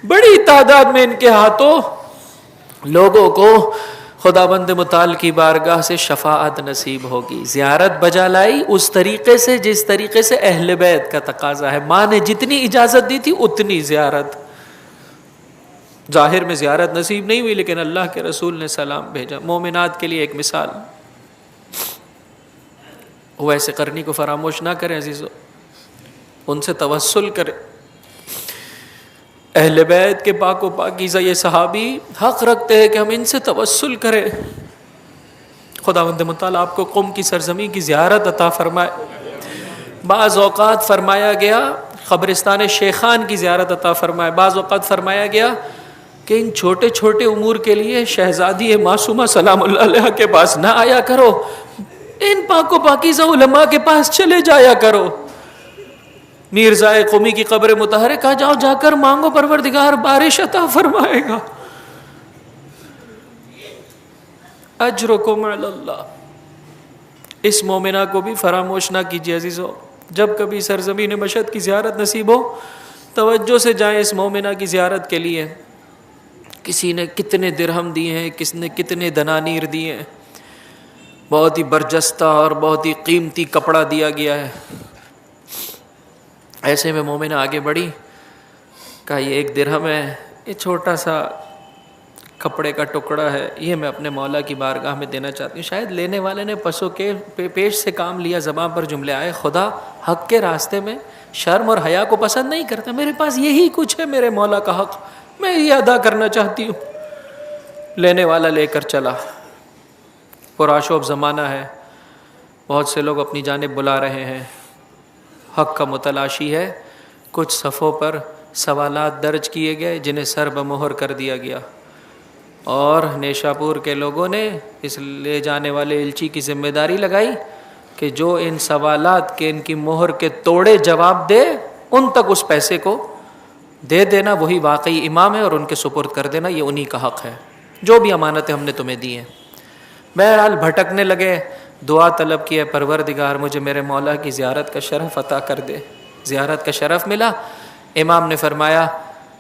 [SPEAKER 1] بڑی تعداد میں ان کے ہاتھوں لوگوں کو خداوند متعال کی بارگاہ سے شفاعت نصیب ہوگی. زیارت بجا لائی اس طریقے سے جس طریقے سے اہل بیت کا تقاضا ہے. ماں نے جتنی اجازت دی تھی اتنی زیارت. ظاہر میں زیارت نصیب نہیں ہوئی، لیکن اللہ کے رسول نے سلام بھیجا. مومنات کے لیے ایک مثال، ویسے قرنی کو فراموش نہ کریں عزیزو، ان سے توسل کریں. اہل بیت کے پاک و پاکیزہ یہ صحابی حق رکھتے ہیں کہ ہم ان سے توسل کریں. خداوند متعال آپ کو قوم کی سرزمین کی زیارت عطا فرمائے. بعض اوقات فرمایا گیا قبرستان شیخان کی زیارت عطا فرمائے. بعض اوقات فرمایا گیا کہ ان چھوٹے چھوٹے امور کے لیے شہزادی معصومہ سلام اللہ علیہ کے پاس نہ آیا کرو، ان پاک و پاکیزہ علماء کے پاس چلے جایا کرو. میرزائے قومی کی قبر مطہرہ کہا جاؤ، جا کر مانگو، پروردگار بارش عطا فرمائے گا. اجرکم علی اللہ. اس مومنہ کو بھی فراموش نہ کیجیے عزیزو. جب کبھی سرزمین مشہد کی زیارت نصیب ہو توجہ سے جائیں اس مومنہ کی زیارت کے لیے. کسی نے کتنے درہم دیے ہیں, کس نے کتنے دنانیر دیے ہیں, بہت ہی برجستہ اور بہت ہی قیمتی کپڑا دیا گیا ہے. ایسے میں مومنہ آگے بڑھی, کہا یہ 1 درہم ہے, یہ چھوٹا سا کپڑے کا ٹکڑا ہے, یہ میں اپنے مولا کی بارگاہ میں دینا چاہتی ہوں. شاید لینے والے نے پسو کے پیش سے کام لیا, زبان پر جملے آئے, خدا حق کے راستے میں شرم اور حیا کو پسند نہیں کرتا, میرے پاس یہی کچھ ہے میرے مولا کا حق, میں یہ ادا کرنا چاہتی ہوں. لینے والا لے کر چلا. پرآشوب زمانہ ہے, بہت سے لوگ اپنی جانب بلا رہے ہیں, حق کا متلاشی ہے. کچھ صفوں پر سوالات درج کیے گئے جنہیں سر بمہر کر دیا گیا, اور نیشاپور کے لوگوں نے اس لے جانے والے الچی کی ذمہ داری لگائی کہ جو ان سوالات کے ان کی مہر کے توڑے جواب دے ان تک اس پیسے کو دے دینا, وہی واقعی امام ہے, اور ان کے سپرد کر دینا, یہ انہی کا حق ہے, جو بھی امانتیں ہم نے تمہیں دی ہیں. بہرحال بھٹکنے لگے, دعا طلب کی ہے, پروردگار مجھے میرے مولا کی زیارت کا شرف عطا کر دے. زیارت کا شرف ملا. امام نے فرمایا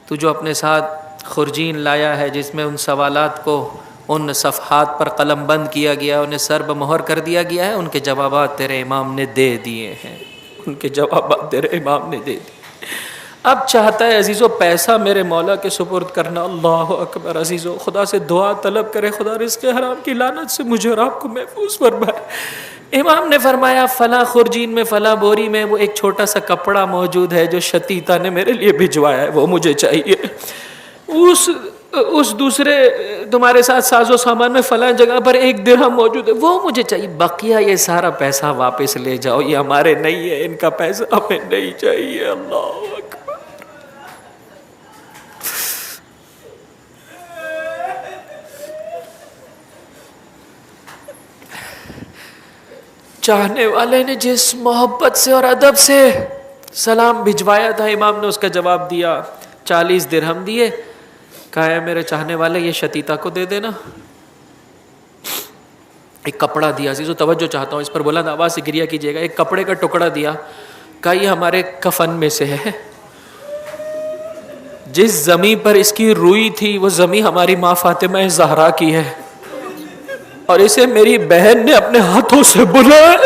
[SPEAKER 1] تو جو اپنے ساتھ خرجین لایا ہے جس میں ان سوالات کو ان صفحات پر قلم بند کیا گیا, انہیں سر بمہر کر دیا گیا ہے, ان کے جوابات تیرے امام نے دے دیے ہیں, ان کے جوابات تیرے امام نے دے دیے. اب چاہتا ہے عزیزو پیسہ میرے مولا کے سپرد کرنا. اللہ اکبر. عزیزو خدا سے دعا طلب کرے, خدا رزق حرام کی لعنت سے مجھے اور آپ کو محفوظ فرمائے. امام نے فرمایا فلاں خرجین میں فلاں بوری میں وہ ایک چھوٹا سا کپڑا موجود ہے جو شتیتا نے میرے لیے بھجوایا ہے, وہ مجھے چاہیے. اس دوسرے تمہارے ساتھ ساز و سامان میں فلاں جگہ پر 1 درہم موجود ہے, وہ مجھے چاہیے. بقیہ یہ سارا پیسہ واپس لے جاؤ, یہ ہمارے نہیں ہے, ان کا پیسہ ہمیں نہیں چاہیے. اللہ اکبر. چاہنے والے نے جس محبت سے اور ادب سے سلام بھجوایا تھا, امام نے اس کا جواب دیا. 40 درہم دیے, کہا ہے میرے چاہنے والے یہ شتیتا کو دے دینا. ایک کپڑا دیا, عزیزو توجہ چاہتا ہوں, اس پر بلند آواز سے گریہ کیجیے گا. ایک کپڑے کا ٹکڑا دیا, کہا یہ ہمارے کفن میں سے ہے. جس زمین پر اس کی روئی تھی وہ زمین ہماری ماں فاطمہ زہرا کی ہے, اور اسے میری بہن نے اپنے ہاتھوں سے بلایا.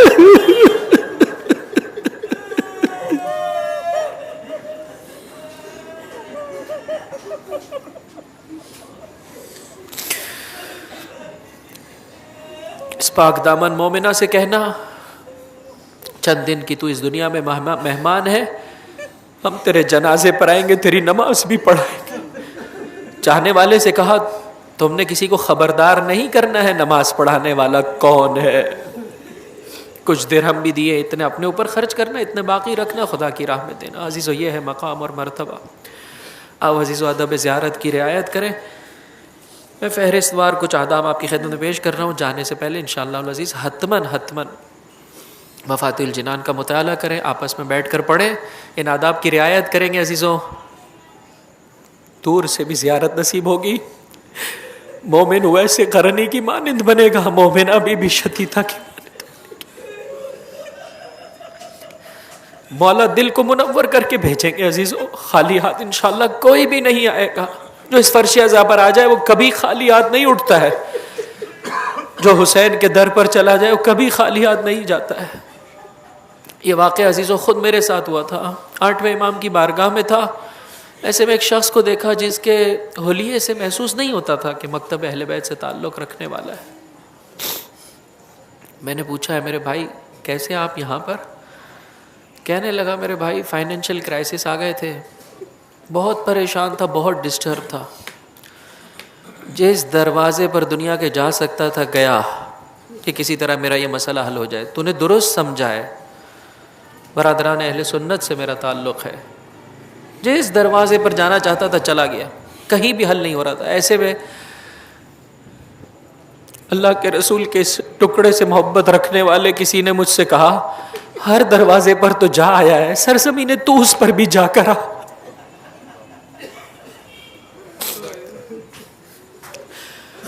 [SPEAKER 1] اس پاک دامن مومنہ سے کہنا چند دن کی تو اس دنیا میں مہمان ہے, ہم تیرے جنازے پر آئیں گے, تیری نماز بھی پڑھائیں گے. چاہنے والے سے کہا تم نے کسی کو خبردار نہیں کرنا ہے نماز پڑھانے والا کون ہے. کچھ درہم بھی دیے, اتنے اپنے اوپر خرچ کرنا, اتنے باقی رکھنا, خدا کی راہ میں دینا. عزیزو یہ ہے مقام اور مرتبہ. اب عزیزو ادب زیارت کی رعایت کریں. میں فہرست وار کچھ آداب آپ کی خدمت میں پیش کر رہا ہوں. جانے سے پہلے انشاءاللہ العزیز حتماً مفاتیح الجنان کا مطالعہ کریں, آپس میں بیٹھ کر پڑھیں, ان آداب کی رعایت کریں گے عزیزوں, دور سے بھی زیارت نصیب ہوگی. مومن ویسے قرنی کی مانند بنے گا, مومنہ بھی شتیتا کی مانند. مولا دل کو منور کر کے بھیجیں گے عزیزوں, خالی ہاتھ انشاءاللہ کوئی بھی نہیں آئے گا. جو اس فرش عزا پر آ جائے وہ کبھی خالی ہاتھ نہیں اٹھتا ہے, جو حسین کے در پر چلا جائے وہ کبھی خالی ہاتھ نہیں جاتا ہے. یہ واقعہ عزیزوں خود میرے ساتھ ہوا تھا. 8ویں امام کی بارگاہ میں تھا. ایسے میں ایک شخص کو دیکھا جس کے حلیے سے محسوس نہیں ہوتا تھا کہ مکتب اہل بیت سے تعلق رکھنے والا ہے. میں نے پوچھا ہے میرے بھائی کیسے آپ یہاں پر؟ کہنے لگا میرے بھائی فائنینشیل کرائسس آ گئے تھے, بہت پریشان تھا, بہت ڈسٹرب تھا. جس دروازے پر دنیا کے جا سکتا تھا گیا کہ کسی طرح میرا یہ مسئلہ حل ہو جائے. تو نے درست سمجھا ہے, برادران اہل سنت سے میرا تعلق ہے. جس دروازے پر جانا چاہتا تھا چلا گیا, کہیں بھی حل نہیں ہو رہا تھا. ایسے میں اللہ کے رسول کے اس ٹکڑے سے محبت رکھنے والے کسی نے مجھ سے کہا ہر دروازے پر تو جا آیا ہے, سرزمین طوس پر بھی جا کر آ.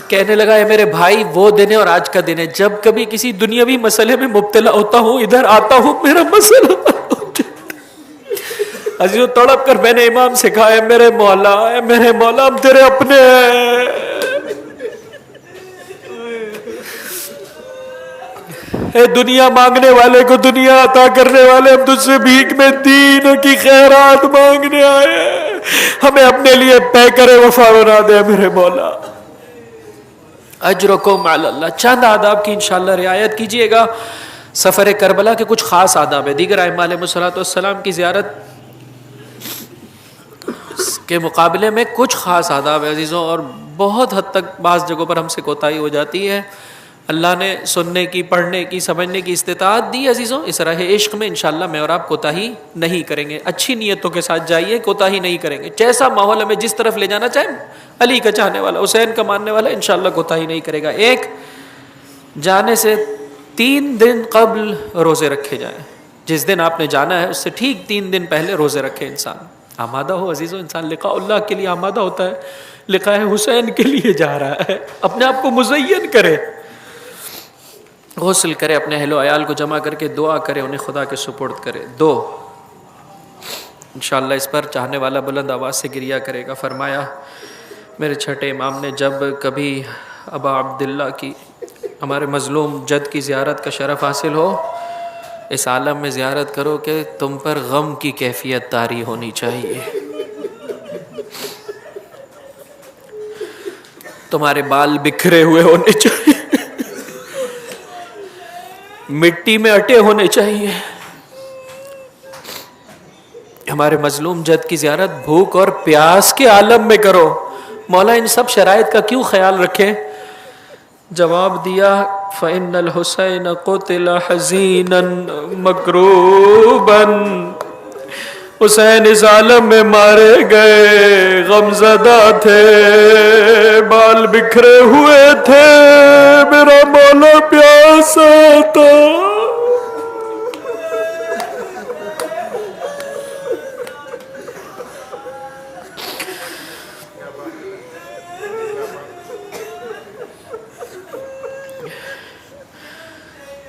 [SPEAKER 1] کہنے لگا ہے میرے بھائی وہ دن ہے اور آج کا دن ہے, جب کبھی کسی دنیاوی مسئلے میں مبتلا ہوتا ہوں ادھر آتا ہوں, میرا مسئلہ عزیزو تڑپ کر میں نے امام سے کہا، میرے مولا ہم تیرے اپنے ہیں، اے دنیا مانگنے والے کو دنیا عطا کرنے والے، ہم تجھ سے بھیک میں دین کی خیرات مانگنے آئے ہیں، ہمیں اپنے لیے پیکر وفا بنا دے میرے مولا۔ اجرکم علی اللہ۔ چند آداب کی انشاءاللہ رعایت کیجئے گا۔ سفر کربلا کے کچھ خاص آداب ہیں، دیگر ائمہ علیہ السلام کی زیارت کے مقابلے میں کچھ خاص آداب ہیں عزیزوں، اور بہت حد تک بعض جگہوں پر ہم سے کوتاہی ہو جاتی ہے۔ اللہ نے سننے کی، پڑھنے کی، سمجھنے کی استطاعت دی عزیزوں، اس راہ عشق میں انشاءاللہ میں اور آپ کوتاہی نہیں کریں گے، اچھی نیتوں کے ساتھ جائیے، کوتاہی نہیں کریں گے، جیسا ماحول ہمیں جس طرف لے جانا چاہے، علی کا چاہنے والا، حسین کا ماننے والا انشاءاللہ کوتاہی نہیں کرے گا۔ ایک، جانے سے 3 دن قبل روزے رکھے جائیں، جس دن آپ نے جانا ہے اس سے ٹھیک 3 دن پہلے روزے رکھے، انسان آمادہ ہو عزیزوں، انسان لقاء اللہ کے لیے آمادہ ہوتا ہے، لقاء حسین کے لیے جا رہا ہے، اپنے آپ کو مزین کرے، غسل کرے، اپنے اہل و عیال کو جمع کر کے دعا کرے، انہیں خدا کے سپرد کرے۔ 2، انشاءاللہ اس پر چاہنے والا بلند آواز سے گریہ کرے گا۔ فرمایا میرے چھٹے امام نے، جب کبھی ابا عبداللہ کی، ہمارے مظلوم جد کی زیارت کا شرف حاصل ہو، اس عالم میں زیارت کرو کہ تم پر غم کی کیفیت طاری ہونی چاہیے، تمہارے بال بکھرے ہوئے ہونے چاہیے، مٹی میں اٹے ہونے چاہیے۔ ہمارے مظلوم جد کی زیارت بھوک اور پیاس کے عالم میں کرو۔ مولا ان سب شرائط کا کیوں خیال رکھے؟ جواب دیا، فَإِنَّ الْحُسَيْنَ قُتِلَ حَزِينًا مَكْرُوبًا، حسین اس عالم میں مارے گئے، غمزدہ تھے، بال بکھرے ہوئے تھے، میرا مولا پیاسا تھا۔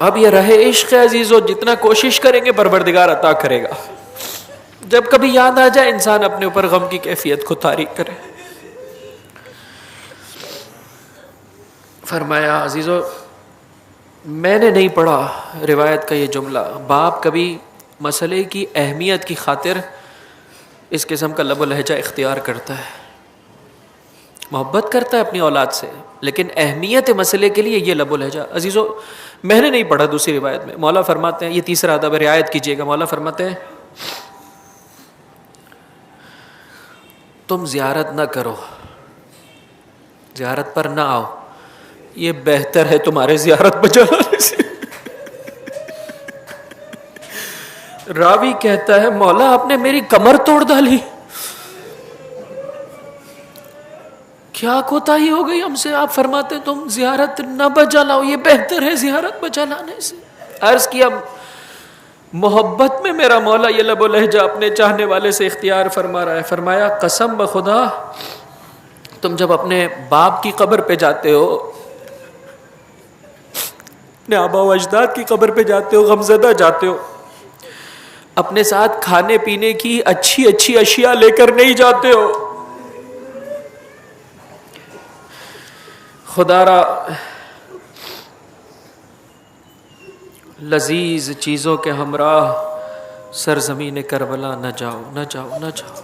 [SPEAKER 1] اب یہ رہے عشق عزیزو، جتنا کوشش کریں گے پروردگار عطا کرے گا۔ جب کبھی یاد آ جائے انسان اپنے اوپر غم کی کیفیت کو طاری کرے۔ فرمایا عزیزو، میں نے نہیں پڑھا روایت کا یہ جملہ، باپ کبھی مسئلے کی اہمیت کی خاطر اس قسم کا لب و لہجہ اختیار کرتا ہے، محبت کرتا ہے اپنی اولاد سے، لیکن اہمیت مسئلے کے لیے یہ لب و لہجہ۔ عزیزو میں نے نہیں پڑھا دوسری روایت میں، مولا فرماتے ہیں، یہ تیسرا ادب رعایت کیجیے گا، مولا فرماتے ہیں تم زیارت نہ کرو، زیارت پر نہ آؤ، یہ بہتر ہے تمہارے زیارت پر جانے سے۔ راوی کہتا ہے مولا آپ نے میری کمر توڑ ڈالی، کیا کوتاہی ہو گئی ہم سے؟ آپ فرماتے ہیں تم زیارت نہ بجا لاؤ، یہ بہتر ہے زیارت بجا لانے سے۔ عرض کیا محبت میں میرا مولا یہ لب و لہجہ اپنے چاہنے والے سے اختیار فرما رہا ہے۔ فرمایا قسم بخدا تم جب اپنے باپ کی قبر پہ جاتے ہو، اپنے آبا و اجداد کی قبر پہ جاتے ہو، غمزدہ جاتے ہو، اپنے ساتھ کھانے پینے کی اچھی اچھی اشیاء لے کر نہیں جاتے ہو، خدا را لذیذ چیزوں کے ہمراہ سرزمین کربلا نہ جاؤ، نہ جاؤ، نہ جاؤ،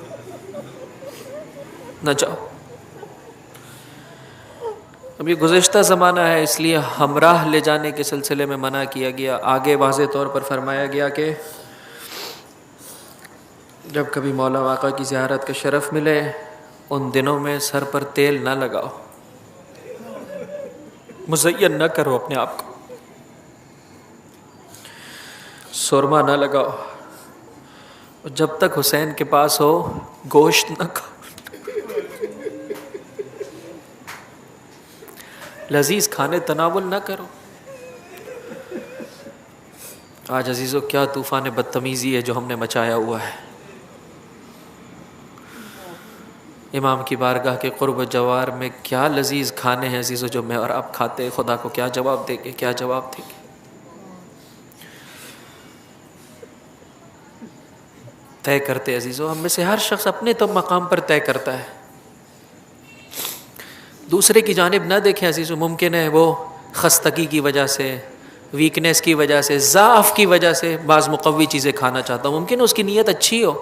[SPEAKER 1] نہ جاؤ۔ اب یہ گزشتہ زمانہ ہے، اس لیے ہمراہ لے جانے کے سلسلے میں منع کیا گیا۔ آگے واضح طور پر فرمایا گیا کہ جب کبھی مولا آقا کی زیارت کا شرف ملے، ان دنوں میں سر پر تیل نہ لگاؤ، مزین نہ کرو اپنے آپ کو، سرما نہ لگاؤ، جب تک حسین کے پاس ہو گوشت نہ کھاؤ، لذیذ کھانے تناول نہ کرو۔ آج عزیزو کیا طوفان بدتمیزی ہے جو ہم نے مچایا ہوا ہے۔ امام کی بارگاہ کے قرب جوار میں کیا لذیذ کھانے ہیں عزیزو جو میں اور آپ کھاتے، خدا کو کیا جواب دیں گے، کیا جواب دیں گے؟ طے کرتے عزیزو. ہم میں سے ہر شخص اپنے تو مقام پر طے کرتا ہے, دوسرے کی جانب نہ دیکھیں عزیزو. ممکن ہے وہ خستگی کی وجہ سے, ویکنیس کی وجہ سے, ضعف کی وجہ سے بعض مقوی چیزیں کھانا چاہتا ہوں, ممکن اس کی نیت اچھی ہو.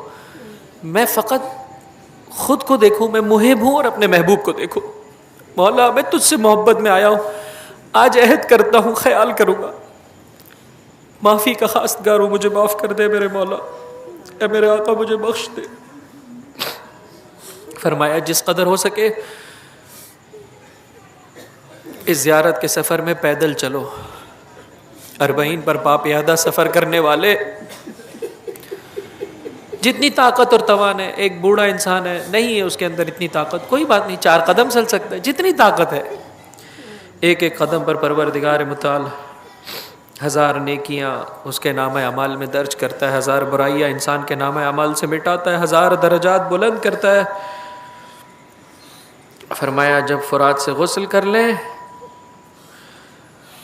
[SPEAKER 1] میں فقط خود کو دیکھوں, میں محب ہوں, اور اپنے محبوب کو دیکھوں. مولا میں تجھ سے محبت میں آیا ہوں, آج عہد کرتا ہوں خیال کروں گا, معافی کا خواستگار ہوں, مجھے معاف کر دے میرے مولا, اے میرے آقا مجھے بخش دے. فرمایا جس قدر ہو سکے اس زیارت کے سفر میں پیدل چلو. 40 پر پا پیادہ سفر کرنے والے, جتنی طاقت اور توان ہے, ایک بوڑھا انسان ہے نہیں ہے اس کے اندر اتنی طاقت, کوئی بات نہیں, 4 قدم چل سکتا ہے, جتنی طاقت ہے ایک ایک قدم پر پروردگار متعال 1000 نیکیاں اس کے نامہ اعمال میں درج کرتا ہے, 1000 برائیاں انسان کے نامہ اعمال سے مٹاتا ہے, 1000 درجات بلند کرتا ہے. فرمایا جب فرات سے غسل کر لیں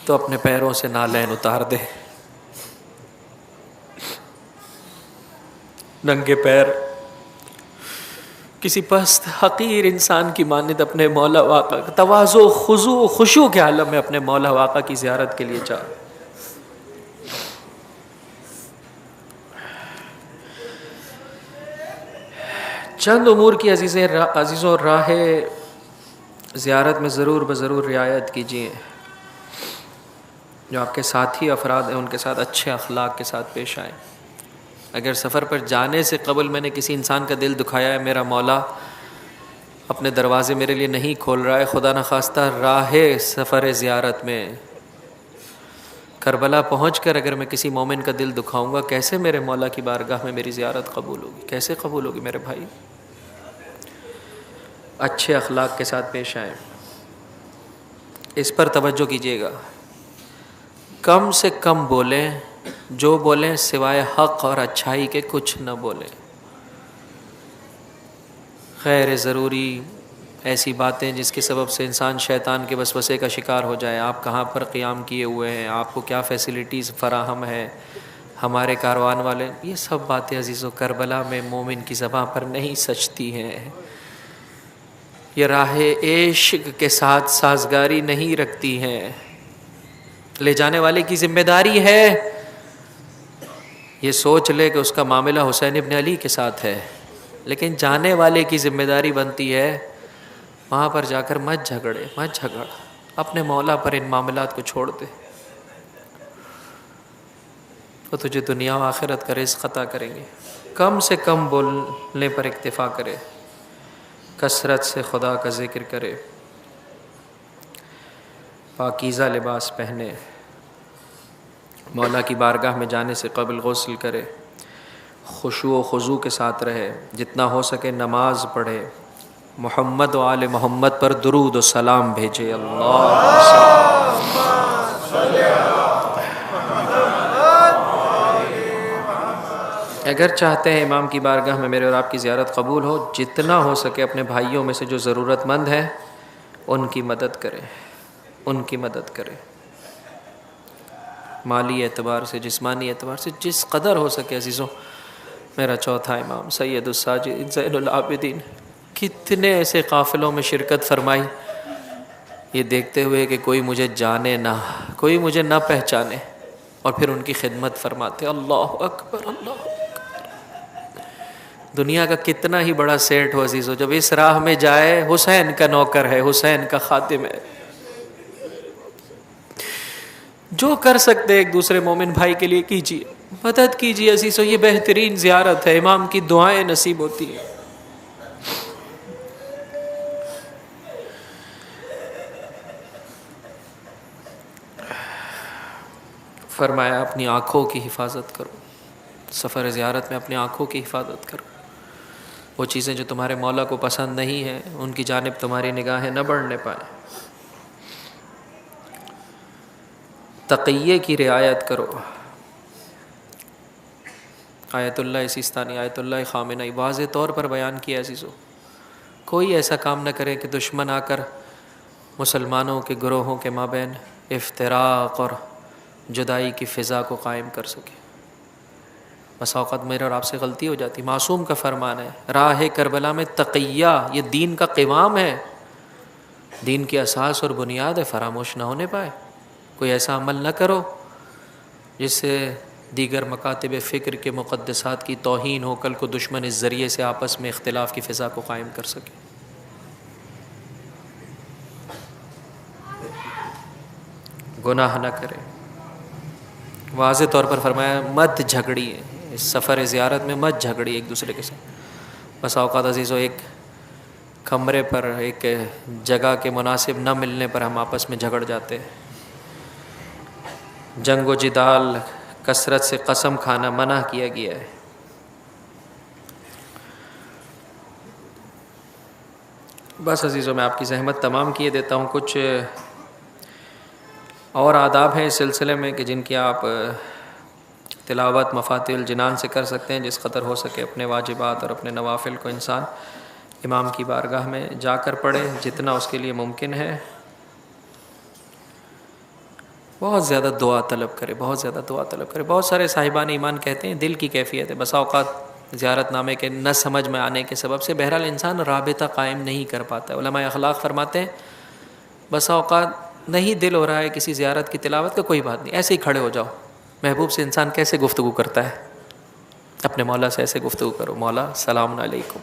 [SPEAKER 1] تو اپنے پیروں سے نالین اتار دے, ننگے پیر کسی پست حقیر انسان کی مانند اپنے مولا واقع تواضع خضوع خشوع کے عالم میں اپنے مولا واقع کی زیارت کے لیے جا. چند امور کی عزیزوں راہ زیارت میں ضرور بضرور رعایت کیجیے. جو آپ کے ساتھی افراد ہیں ان کے ساتھ اچھے اخلاق کے ساتھ پیش آئیں. اگر سفر پر جانے سے قبل میں نے کسی انسان کا دل دکھایا ہے, میرا مولا اپنے دروازے میرے لیے نہیں کھول رہا ہے, خدا نخواستہ راہ سفر زیارت میں کربلا پہنچ کر اگر میں کسی مومن کا دل دکھاؤں گا, کیسے میرے مولا کی بارگاہ میں میری زیارت قبول ہوگی, کیسے قبول ہوگی میرے بھائی. اچھے اخلاق کے ساتھ پیش آئیں, اس پر توجہ کیجیے گا. کم سے کم بولیں, جو بولیں سوائے حق اور اچھائی کے کچھ نہ بولیں. غیر ضروری ایسی باتیں جس کے سبب سے انسان شیطان کے وسوسے کا شکار ہو جائے. آپ کہاں پر قیام کیے ہوئے ہیں, آپ کو کیا فیسلٹیز فراہم ہے, ہمارے کاروان والے, یہ سب باتیں عزیزو کربلا میں مومن کی زبان پر نہیں سچتی ہیں. یہ راہ عشق کے ساتھ سازگاری نہیں رکھتی ہیں. لے جانے والے کی ذمہ داری ہے یہ سوچ لے کہ اس کا معاملہ حسین ابن علی کے ساتھ ہے, لیکن جانے والے کی ذمہ داری بنتی ہے وہاں پر جا کر مت جھگڑ, اپنے مولا پر ان معاملات کو چھوڑ دے. وہ تجھے دنیا و آخرت کا رزق عطا کریں گے. کم سے کم بولنے پر اکتفا کرے, کثرت سے خدا کا ذکر کرے, پاکیزہ لباس پہنے, مولا کی بارگاہ میں جانے سے قبل غسل کرے, خشوع و خضوع کے ساتھ رہے, جتنا ہو سکے نماز پڑھے, محمد و آل محمد پر درود و سلام بھیجے. اگر چاہتے ہیں امام کی بارگاہ میں میرے اور آپ کی زیارت قبول ہو, جتنا ہو سکے اپنے بھائیوں میں سے جو ضرورت مند ہیں ان کی مدد کریں, مالی اعتبار سے, جسمانی اعتبار سے, جس قدر ہو سکے عزیزوں. میرا چوتھا امام سید الساجد زین العابدین کتنے ایسے قافلوں میں شرکت فرمائی, یہ دیکھتے ہوئے کہ کوئی مجھے جانے نہ, کوئی مجھے نہ پہچانے, اور پھر ان کی خدمت فرماتے. اللہ اکبر اللہ اکبر. دنیا کا کتنا ہی بڑا سیٹ ہو عزیزو, جب اس راہ میں جائے حسین کا نوکر ہے, حسین کا خادم ہے. جو کر سکتے ایک دوسرے مومن بھائی کے لیے کیجیے, مدد کیجیے عزیزو. یہ بہترین زیارت ہے, امام کی دعائیں نصیب ہوتی ہیں. فرمایا اپنی آنکھوں کی حفاظت کرو, سفر زیارت میں اپنی آنکھوں کی حفاظت کرو. وہ چیزیں جو تمہارے مولا کو پسند نہیں ہیں ان کی جانب تمہاری نگاہیں نہ بڑھنے پائیں. تقیے کی رعایت کرو. آیت اللہ سیستانی, آیت اللہ خامنہئی واضح طور پر بیان کیا عزیزو. کوئی ایسا کام نہ کرے کہ دشمن آ کر مسلمانوں کے گروہوں کے مابین افتراق اور جدائی کی فضا کو قائم کر سکے. بس اوقات میرے اور آپ سے غلطی ہو جاتی. معصوم کا فرمان ہے راہ کربلا میں تقیہ یہ دین کا قوام ہے, دین کی اساس اور بنیاد ہے, فراموش نہ ہونے پائے. کوئی ایسا عمل نہ کرو جس سے دیگر مکاتب فکر کے مقدسات کی توہین ہو, کل کو دشمن اس ذریعے سے آپس میں اختلاف کی فضا کو قائم کر سکے. گناہ نہ کرے. واضح طور پر فرمایا مت جھگڑیے, اس سفر زیارت میں مت جھگڑیے ایک دوسرے کے ساتھ. بس اوقات عزیزو ایک کمرے پر ایک جگہ کے مناسب نہ ملنے پر ہم آپس میں جھگڑ جاتے ہیں. جنگ و جدال, کثرت سے قسم کھانا منع کیا گیا ہے. بس عزیزو میں آپ کی زحمت تمام کیے دیتا ہوں. کچھ اور آداب ہیں اس سلسلے میں کہ جن کی آپ تلاوت مفاتیح الجنان سے کر سکتے ہیں. جس قدر ہو سکے اپنے واجبات اور اپنے نوافل کو انسان امام کی بارگاہ میں جا کر پڑھے جتنا اس کے لیے ممکن ہے. بہت زیادہ دعا طلب کرے, بہت زیادہ دعا طلب کرے. بہت سارے صاحبان ایمان کہتے ہیں دل کی کیفیت ہے. بسا اوقات زیارت نامے کے نہ سمجھ میں آنے کے سبب سے بہرحال انسان رابطہ قائم نہیں کر پاتا ہے. علماء اخلاق فرماتے ہیں بسا اوقات نہیں دل ہو رہا ہے کسی زیارت کی تلاوت کا, کوئی بات نہیں, ایسے ہی کھڑے ہو جاؤ. محبوب سے انسان کیسے گفتگو کرتا ہے, اپنے مولا سے ایسے گفتگو کرو, مولا سلام علیکم,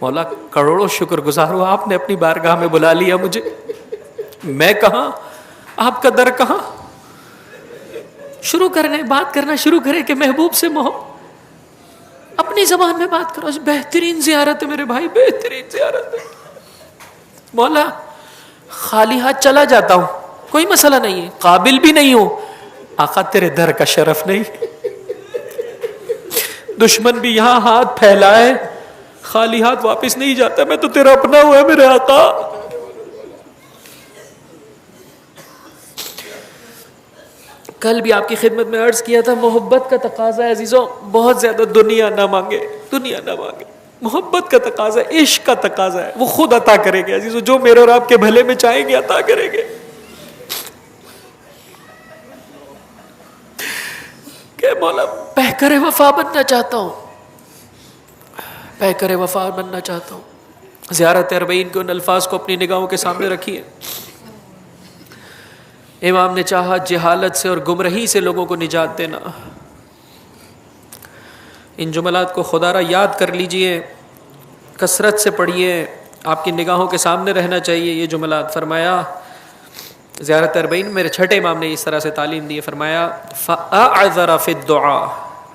[SPEAKER 1] مولا کروڑوں شکر گزار ہوں آپ نے اپنی بارگاہ میں بلا لیا مجھے, میں کہاں آپ کا در کہاں. شروع کرنے بات کرنا شروع کرے کہ محبوب سے اپنی زبان میں بات کرو. بہترین زیارت ہے میرے بھائی, بہترین زیارت ہے. مولا خالی ہاتھ چلا جاتا ہوں, کوئی مسئلہ نہیں ہے, قابل بھی نہیں ہوں, آقا تیرے در کا شرف نہیں. دشمن بھی یہاں ہاتھ پھیلائے خالی ہاتھ واپس نہیں جاتا, میں تو تیرا اپنا ہوا ہے میرے آقا. کل بھی آپ کی خدمت میں عرض کیا تھا محبت کا تقاضا ہے عزیزوں, بہت زیادہ دنیا نہ مانگے, دنیا نہ مانگے. محبت کا تقاضا ہے, عشق کا تقاضا ہے, وہ خود عطا کرے گے عزیزو, جو میرے اور آپ کے بھلے میں چاہیں گے عطا کریں گے. کہ مولا پیکر وفا بننا چاہتا ہوں, پیکر وفا بننا چاہتا ہوں. زیارت اربعین کے ان الفاظ کو اپنی نگاہوں کے سامنے رکھیے. امام نے چاہا جہالت سے اور گمراہی سے لوگوں کو نجات دینا. ان جملات کو خدا را یاد کر لیجئے, کثرت سے پڑھیے, آپ کی نگاہوں کے سامنے رہنا چاہیے یہ جملات. فرمایا زیارت اربعین میرے چھٹے امام نے اس طرح سے تعلیم دی, فرمایا فَأَعْذَرَ فِي الدُّعَاء,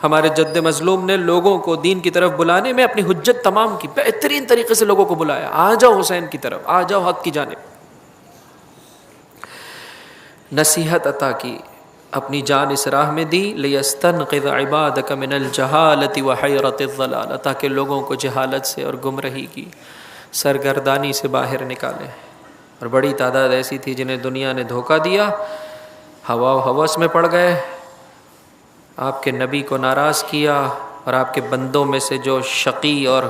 [SPEAKER 1] ہمارے جد مظلوم نے لوگوں کو دین کی طرف بلانے میں اپنی حجت تمام کی, بہترین طریقے سے لوگوں کو بلایا, آ جاؤ حسین کی طرف, آ جاؤ حق کی جانب. نصیحت عطا کی, اپنی جان اس راہ میں دی. لِيَسْتَنْقِذَ عِبَادَكَ مِنَ الْجَهَالَةِ وَحَيْرَةِ الضَّلَالَةِ, تاکہ لوگوں کو جہالت سے اور گمراہی کی سرگردانی سے باہر نکالے. اور بڑی تعداد ایسی تھی جنہیں دنیا نے دھوکہ دیا, ہوا و ہوس میں پڑ گئے, آپ کے نبی کو ناراض کیا, اور آپ کے بندوں میں سے جو شقی اور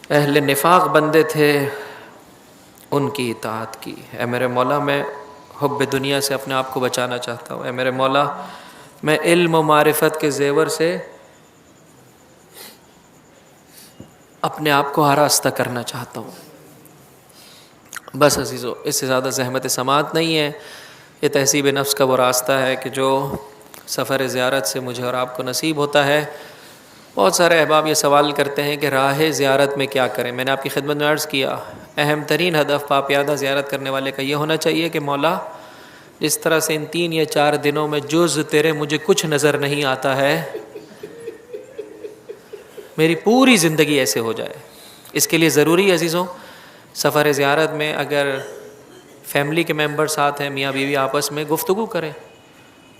[SPEAKER 1] اہل نفاق بندے تھے ان کی اطاعت کی. اے میرے مولا میں حب دنیا سے اپنے آپ کو بچانا چاہتا ہوں. اے میرے مولا میں علم و معرفت کے زیور سے اپنے آپ کو آراستہ کرنا چاہتا ہوں. بس عزیزو اس سے زیادہ زحمت سماعت نہیں ہے. یہ تہذیب نفس کا وہ راستہ ہے کہ جو سفر زیارت سے مجھے اور آپ کو نصیب ہوتا ہے. بہت سارے احباب یہ سوال کرتے ہیں کہ راہ زیارت میں کیا کریں. میں نے آپ کی خدمت میں عرض کیا اہم ترین ہدف پاپیادہ زیارت کرنے والے کا یہ ہونا چاہیے کہ مولا جس طرح سے ان 3 یا 4 دنوں میں جز تیرے مجھے کچھ نظر نہیں آتا ہے, میری پوری زندگی ایسے ہو جائے. اس کے لیے ضروری عزیزوں سفر زیارت میں اگر فیملی کے ممبر ساتھ ہیں, میاں بیوی آپس میں گفتگو کریں,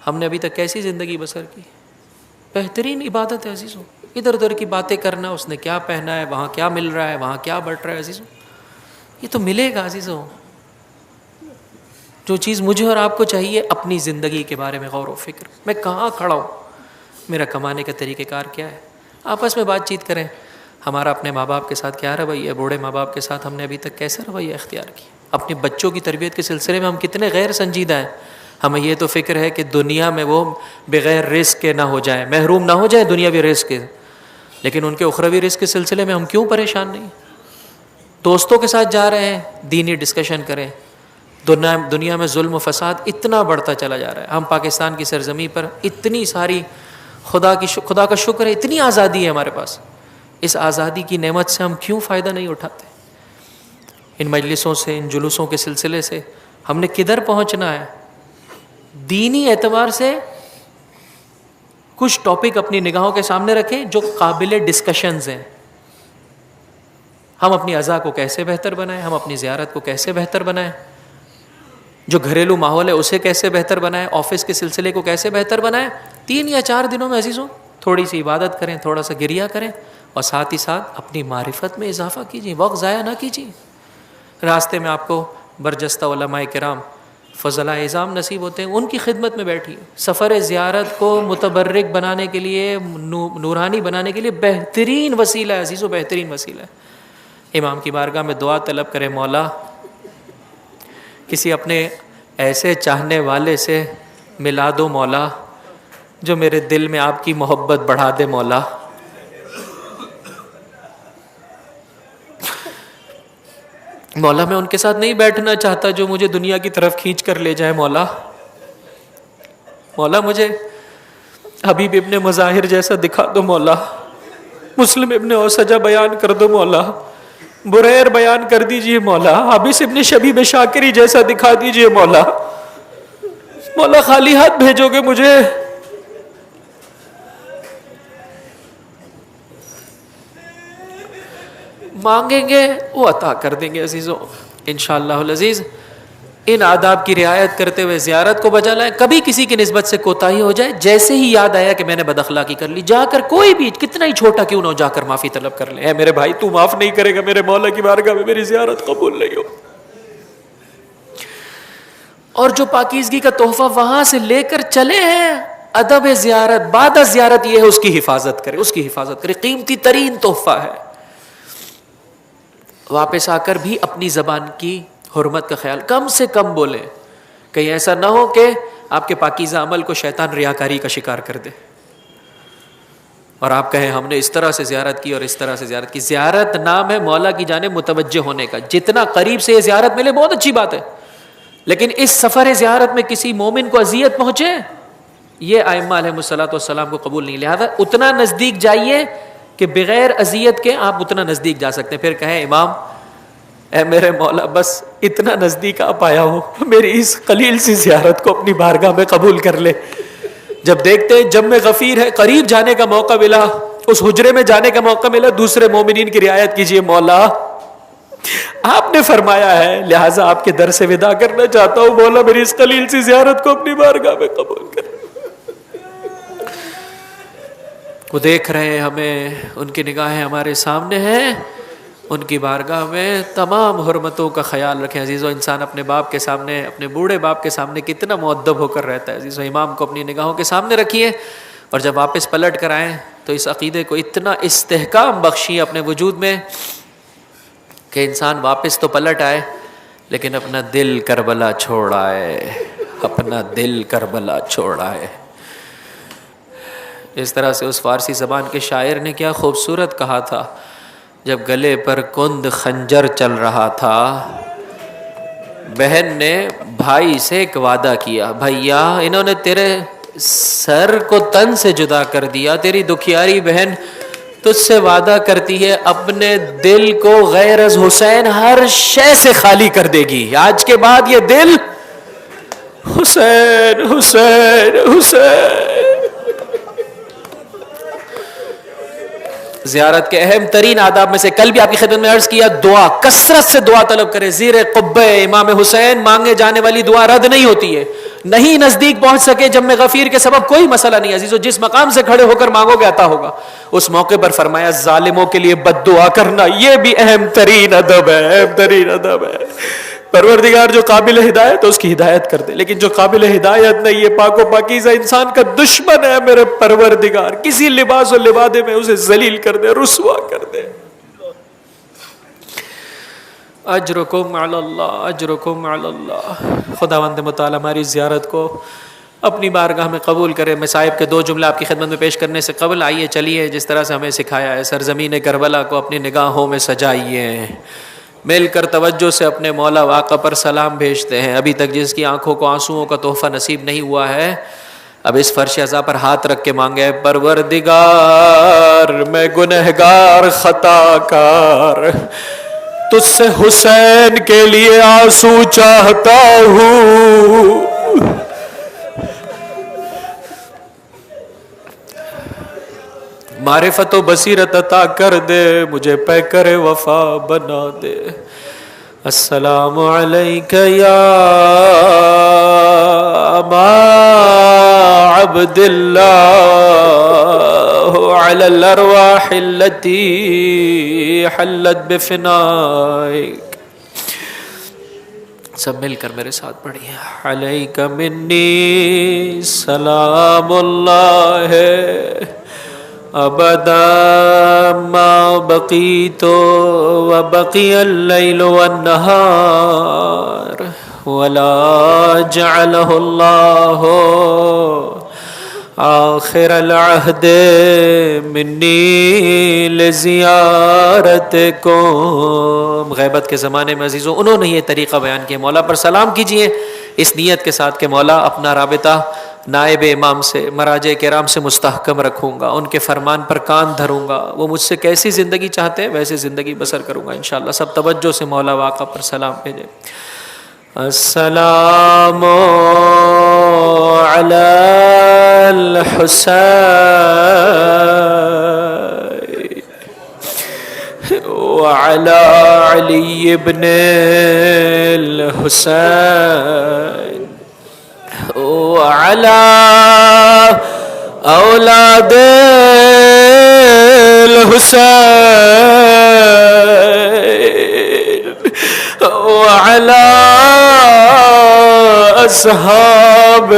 [SPEAKER 1] ہم نے ابھی تک کیسی زندگی بسر کی. بہترین عبادت ہے عزیزوں. ادھر ادھر کی باتیں کرنا, اس نے کیا پہنا ہے, وہاں کیا مل رہا ہے, وہاں کیا بٹ رہا ہے عزیزوں, یہ تو ملے گا عزیزوں. جو چیز مجھے اور آپ کو چاہیے اپنی زندگی کے بارے میں غور و فکر, میں کہاں کھڑا ہوں, میرا کمانے کا طریقہ کار کیا ہے. آپس میں بات چیت کریں. ہمارا اپنے ماں باپ کے ساتھ کیا رویہ ہے, بوڑھے ماں باپ کے ساتھ ہم نے ابھی تک کیسا رویہ اختیار کیا. اپنے بچوں کی تربیت کے سلسلے میں ہم کتنے غیر سنجیدہ ہیں. ہمیں یہ تو فکر ہے کہ دنیا میں وہ بغیر رزق کے نہ ہو جائے، محروم نہ ہو جائے دنیاوی رزق کے، لیکن ان کے اخروی رزق کے سلسلے میں ہم کیوں پریشان نہیں؟ دوستوں کے ساتھ جا رہے ہیں، دینی ڈسکشن کریں۔ دنیا میں ظلم و فساد اتنا بڑھتا چلا جا رہا ہے، ہم پاکستان کی سرزمین پر اتنی ساری خدا کا شکر ہے، اتنی آزادی ہے ہمارے پاس، اس آزادی کی نعمت سے ہم کیوں فائدہ نہیں اٹھاتے؟ ان مجلسوں سے، ان جلوسوں کے سلسلے سے ہم نے کدھر پہنچنا ہے؟ دینی اعتبار سے کچھ ٹاپک اپنی نگاہوں کے سامنے رکھیں جو قابل ڈسکشنز ہیں۔ ہم اپنی عزا کو کیسے بہتر بنائیں، ہم اپنی زیارت کو کیسے بہتر بنائیں، جو گھریلو ماحول ہے اسے کیسے بہتر بنائیں، آفس کے سلسلے کو کیسے بہتر بنائیں۔ 3 یا 4 دنوں میں عزیزوں تھوڑی سی عبادت کریں، تھوڑا سا گریہ کریں، اور ساتھ ہی ساتھ اپنی معرفت میں اضافہ کیجیے، وقت ضائع نہ کیجیے۔ راستے میں آپ کو برجستہ علماء کرام فضلاء اعظام نصیب ہوتے ہیں، ان کی خدمت میں بیٹھیے۔ سفر زیارت کو متبرک بنانے کے لیے، نورانی بنانے کے لیے بہترین وسیلہ ہے عزیزوں، بہترین وسیلہ ہے۔ امام کی بارگاہ میں دعا طلب کریں، مولا کسی اپنے ایسے چاہنے والے سے ملا دو مولا جو میرے دل میں آپ کی محبت بڑھا دے مولا۔ مولا میں ان کے ساتھ نہیں بیٹھنا چاہتا جو مجھے دنیا کی طرف کھینچ کر لے جائے مولا۔ مولا مجھے حبیب ابن مظاہر جیسا دکھا دو مولا، مسلم ابن اوسجہ بیان کر دو مولا، بریر بیان کر دیجئے مولا، حابس ابن شبیب شاکری جیسا دکھا دیجئے مولا۔ مولا خالی ہاتھ بھیجو گے مجھے؟ مانگیں گے وہ عطا کر دیں گے عزیزوں انشاءاللہ العزیز۔ ان آداب کی رعایت کرتے ہوئے زیارت کو بجا لائیں۔ کبھی کسی کی نسبت سے کوتاہی ہو جائے، جیسے ہی یاد آیا کہ میں نے بد اخلاقی کر لی، جا کر کوئی بھی کتنا ہی چھوٹا کیوں نہ ہو، جا کر معافی طلب کر لیں۔ اے میرے بھائی تو معاف نہیں کرے گا، میرے مولا کی بارگاہ میں میری زیارت قبول نہیں ہو۔ اور جو پاکیزگی کا تحفہ وہاں سے لے کر چلے ہیں، ادب زیارت، بعد زیارت یہ ہے اس کی حفاظت کرے، اس کی حفاظت کرے، قیمتی ترین تحفہ ہے۔ واپس آ کر بھی اپنی زبان کی حرمت کا خیال کم سے کم بولیں، کہیں ایسا نہ ہو کہ آپ کے پاکیزہ عمل کو شیطان ریاکاری کا شکار کر دے اور آپ کہیں ہم نے اس طرح سے زیارت کی اور اس طرح سے زیارت کی۔ زیارت نام ہے مولا کی جانب متوجہ ہونے کا، جتنا قریب سے یہ زیارت ملے بہت اچھی بات ہے، لیکن اس سفر زیارت میں کسی مومن کو اذیت پہنچے یہ ائمہ علیہ الصلوۃ والسلام کو قبول نہیں، لہذا اتنا نزدیک جائیے کہ بغیر اذیت کے آپ اتنا نزدیک جا سکتے ہیں۔ پھر کہیں امام اے میرے مولا بس اتنا نزدیک آپ آیا ہو، میری اس قلیل سی زیارت کو اپنی بارگاہ میں قبول کر لے۔ جب دیکھتے ہیں جب میں غفیر ہے، قریب جانے کا موقع ملا، اس حجرے میں جانے کا موقع ملا، دوسرے مومنین کی رعایت کیجئے مولا، آپ نے فرمایا ہے لہٰذا آپ کے در سے وداع کرنا چاہتا ہوں، مولا میری اس قلیل سی زیارت کو اپنی بارگاہ میں قبول کر۔ وہ دیکھ رہے ہیں ہمیں، ان کی نگاہیں ہمارے سامنے ہیں، ان کی بارگاہ میں تمام حرمتوں کا خیال رکھیں۔ عزیزو انسان اپنے باپ کے سامنے، اپنے بوڑھے باپ کے سامنے کتنا مؤدب ہو کر رہتا ہے۔ عزیزو امام کو اپنی نگاہوں کے سامنے رکھیے، اور جب واپس پلٹ کر آئیں تو اس عقیدے کو اتنا استحکام بخشیے اپنے وجود میں کہ انسان واپس تو پلٹ آئے لیکن اپنا دل کربلا چھوڑ آئے، اپنا دل کربلا چھوڑ آئے۔ اس طرح سے اس فارسی زبان کے شاعر نے کیا خوبصورت کہا تھا، جب گلے پر کند خنجر چل رہا تھا، بہن نے بھائی سے ایک وعدہ کیا، بھیا انہوں نے تیرے سر کو تن سے جدا کر دیا، تیری دکھیاری بہن تجھ سے وعدہ کرتی ہے اپنے دل کو غیر از حسین ہر شے سے خالی کر دے گی، آج کے بعد یہ دل حسین حسین حسین۔ زیارت کے اہم ترین آداب میں سے کل بھی آپ کی خدمت میں عرض کیا، دعا، کثرت سے دعا طلب کرے، زیر قبہ امام حسین مانگے جانے والی دعا رد نہیں ہوتی ہے۔ نہیں نزدیک پہنچ سکے جب میں غفیر کے سبب کوئی مسئلہ نہیں عزیزو، جس مقام سے کھڑے ہو کر مانگو گے عطا ہوگا۔ اس موقع پر فرمایا ظالموں کے لیے بد دعا کرنا یہ بھی اہم ترین ادب ہے، اہم ترین ادب ہے۔ پروردگار جو قابل ہدایت ہے اس کی ہدایت کر دے، لیکن جو قابل ہدایت نہیں، یہ پاک و پاکیزہ انسان کا دشمن ہے میرے پروردگار، کسی لباس و لبادے میں اسے ذلیل کر دے، رسوا کر دے۔ اجرکم علی اللہ، اجرکم علی اللہ۔ خداوند متعال ہماری زیارت کو اپنی بارگاہ میں قبول کرے۔ میں صاحب کے 2 جملے آپ کی خدمت میں پیش کرنے سے قبل آئیے چلیے جس طرح سے ہمیں سکھایا ہے سرزمین کربلا کو اپنی نگاہوں میں سجائیے، مل کر توجہ سے اپنے مولا واقع پر سلام بھیجتے ہیں۔ ابھی تک جس کی آنکھوں کو آنسوؤں کا تحفہ نصیب نہیں ہوا ہے، اب اس فرش عزا پر ہاتھ رکھ کے مانگے، پروردگار میں گنہگار خطا کار، تجھ سے حسین کے لیے آنسو چاہتا ہوں، معرفت و بصیرت عطا کر دے، مجھے پیکر وفا بنا دے۔ السلام علیک یا ابا عبد اللہ علی الارواح التي حلت بفنائک۔ سب مل کر میرے ساتھ پڑھیے، علیک منی سلام اللہ ابدا ما بقیت وبقی اللیل والنہار ولا جعلہ اللہ آخر العہد منی لزیارتکم۔ غیبت کے زمانے میں عزیزوں انہوں نے یہ طریقہ بیان کیا، مولا پر سلام کیجئے اس نیت کے ساتھ کہ مولا اپنا رابطہ نائب امام سے، مراجع کرام سے مستحکم رکھوں گا، ان کے فرمان پر کان دھروں گا، وہ مجھ سے کیسی زندگی چاہتے ہیں ویسے زندگی بسر کروں گا انشاءاللہ۔ سب توجہ سے مولا واقع پر سلام بھیجیں۔ السلام علی الحسین وعلی علی بن الحسین وعلى أولاد الحسين وعلى أصحاب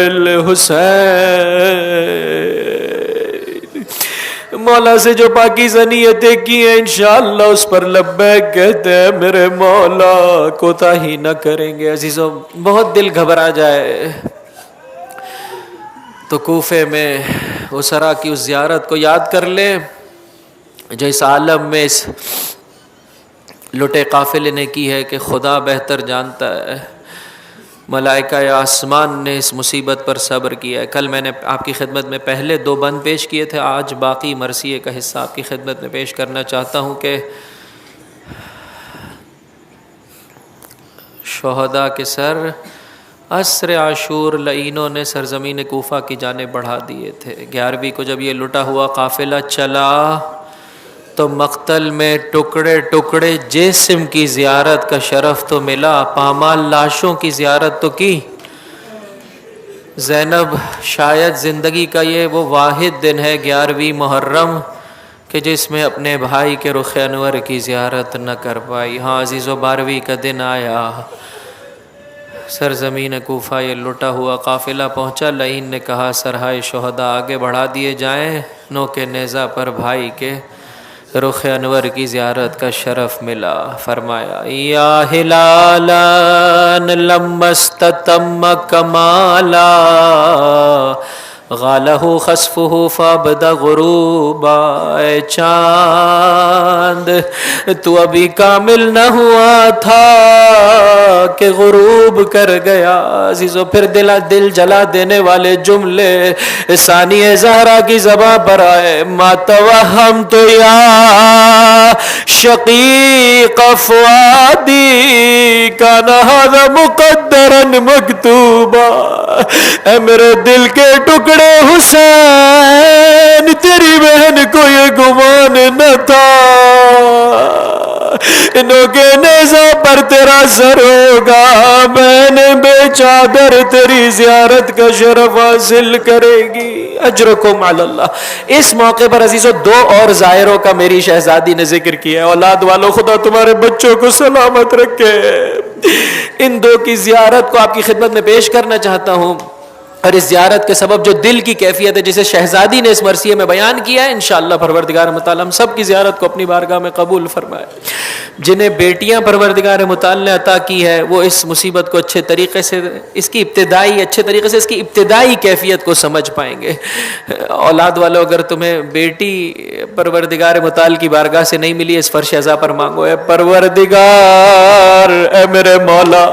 [SPEAKER 1] الحسين۔ مولا سے جو پاکیزہ نیتیں کی ہیں انشاءاللہ اس پر لبیک کہتے ہیں میرے مولا، کوتاہی نہ کریں گے۔ عزیزوں بہت دل گھبرا جائے تو کوفے میں اسرا کی اس زیارت کو یاد کر لیں جو اس عالم میں اس لٹے قافلے نے کی ہے کہ خدا بہتر جانتا ہے۔ ملائکہ آسمان نے اس مصیبت پر صبر کیا ہے۔ کل میں نے آپ کی خدمت میں پہلے 2 بند پیش کیے تھے، آج باقی مرثیے کا حصہ آپ کی خدمت میں پیش کرنا چاہتا ہوں کہ شہداء کے سر عصر عاشور لعینوں نے سرزمین کوفہ کی جانب بڑھا دیے تھے۔ 11ویں کو جب یہ لٹا ہوا قافلہ چلا تو مقتل میں ٹکڑے ٹکڑے جسم کی زیارت کا شرف تو ملا، پامال لاشوں کی زیارت تو کی۔ زینب شاید زندگی کا یہ وہ واحد دن ہے 11ویں محرم کہ جس میں اپنے بھائی کے رخ انور کی زیارت نہ کر پائی۔ ہاں عزیزو 12ویں کا دن آیا، سرزمین کوفہ یہ لٹا ہوا قافلہ پہنچا۔ لعین نے کہا سرہائے شہداء آگے بڑھا دیے جائیں، نوک نیزہ پر بھائی کے رخ انور کی زیارت کا شرف ملا۔ فرمایا یا ہلالا لما استتم کمالا غالہ خسفہ فابد غروبا، اے چاند تو ابھی کامل نہ ہوا تھا کہ غروب کر گیا۔ عزیزو پھر دل جلا دینے والے جملے ثانی زہرا کی زباں پر آئے، ما توہمت یا شقیق فؤادی کان ھذا مقدرا مکتوبا۔ اے میرے دل کے ٹکڑے حسین، تیری بہن کو یہ گمان نہ تھا انہوں کے نیزہ پر تیرا سر ہوگا، بہن بے چادر تیری زیارت کا شرف حاصل کرے گی۔ اجرکم علی اللہ۔ اس موقع پر عزیزو 2 اور زائروں کا میری شہزادی نے ذکر کیا ہے۔ اولاد والوں خدا تمہارے بچوں کو سلامت رکھے۔ ان 2 کی زیارت کو آپ کی خدمت میں پیش کرنا چاہتا ہوں۔ اور اس زیارت کے سبب جو دل کی کیفیت ہے جسے شہزادی نے اس مرثیے میں بیان کیا ہے، انشاءاللہ پروردگار متعال ہم سب کی زیارت کو اپنی بارگاہ میں قبول فرمائے۔ جنہیں بیٹیاں پروردگار متعال نے عطا کی ہے وہ اس مصیبت کو اچھے طریقے سے اس کی ابتدائی کیفیت کو سمجھ پائیں گے۔ اولاد والوں اگر تمہیں بیٹی پروردگار متعال کی بارگاہ سے نہیں ملی، اس فرش عزا پر مانگو، اے پروردگار، اے میرے مولا،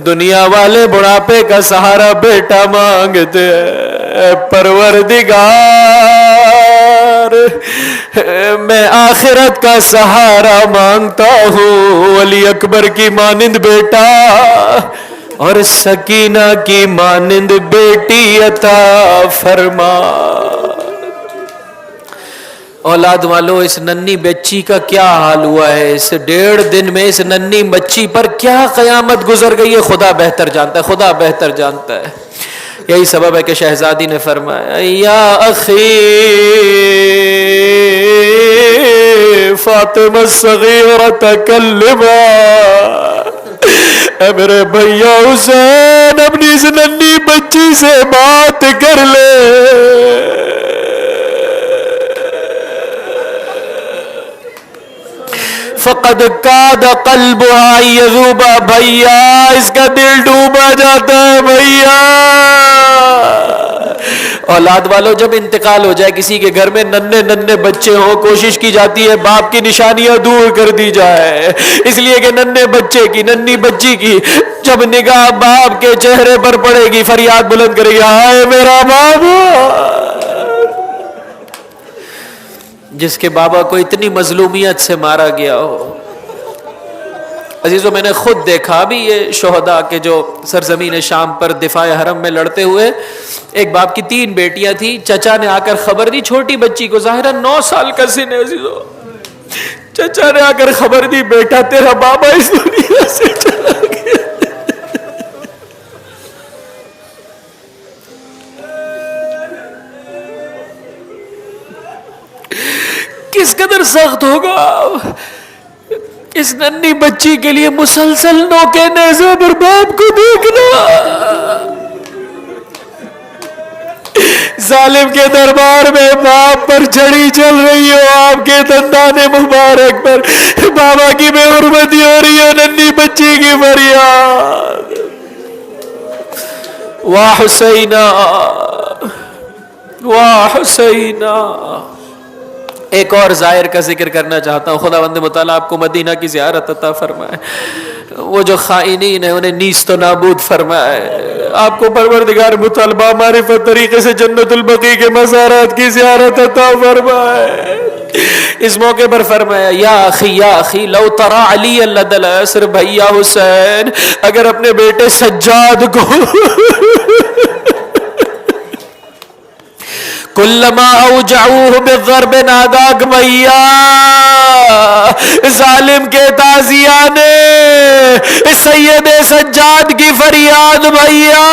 [SPEAKER 1] دنیا والے بڑھاپے کا سہارا بیٹا مانگتے ہیں، پروردگار میں آخرت کا سہارا مانگتا ہوں، ولی اکبر کی مانند بیٹا اور سکینہ کی مانند بیٹی عطا فرما۔ اولاد والو، اس ننھی بچی کا کیا حال ہوا ہے، اس 1.5 دن میں اس ننھی بچی پر کیا قیامت گزر گئی ہے، خدا بہتر جانتا ہے، خدا بہتر جانتا ہے۔ یہی سبب ہے کہ شہزادی نے فرمایا، یا اخی فاطمہ الصغیرہ تکلما، اے میرے بھیا حسین، اپنی اس ننھی بچی سے بات کر لے۔ فقد کاد قلبها یذوبا، بھیا اس کا دل ڈوبا جاتا ہے بھیا۔ اولاد والو، جب انتقال ہو جائے کسی کے گھر میں، ننھے بچے ہوں، کوشش کی جاتی ہے باپ کی نشانیاں دور کر دی جائے، اس لیے کہ ننھے بچے کی، ننھی بچی کی جب نگاہ باپ کے چہرے پر پڑے گی، فریاد بلند کرے گی، ہائے میرا بابا۔ جس کے بابا کو اتنی مظلومیت سے مارا گیا ہو۔ عزیزو، میں نے خود دیکھا بھی یہ شہداء کے جو سرزمین شام پر دفاع حرم میں لڑتے ہوئے، ایک باپ کی 3 بیٹیاں تھیں، چچا نے آ کر خبر دی چھوٹی بچی کو، ظاہراً 9 سال کا سن ہے عزیزو، چچا نے آ کر خبر دی، بیٹا تیرا بابا اس دنیا سے چلا گیا۔ کس قدر سخت ہوگا اس ننھی بچی کے لیے مسلسل نوکے نیزے پر باپ کو دیکھنا۔ ظالم کے دربار میں باپ پر چھڑی چل رہی ہو، آپ کے دندان مبارک پر بابا کی بے حرمتی ہو رہی ہو، ننھی بچی کی فریاد، واہ حسینہ واہ حسینہ۔ ایک اور زائر کا ذکر کرنا چاہتا ہوں، خداوند متعال آپ کو مدینہ کی زیارت عطا فرمائے، وہ جو خائنین ہیں انہیں نیست و نابود فرمائے، آپ کو پروردگار متعال معرفت طریقے سے جنت البقیع کے مزارات کی زیارت عطا فرمائے۔ اس موقع پر فرمایا، یا اخی لو ترى علی لدى العصر، بھیا حسین اگر اپنے بیٹے سجاد کو کلما اوجعوه بالضرب ناداک، بھیا ظالم کے تازیہ نے سید سجاد کی فریاد، بھیا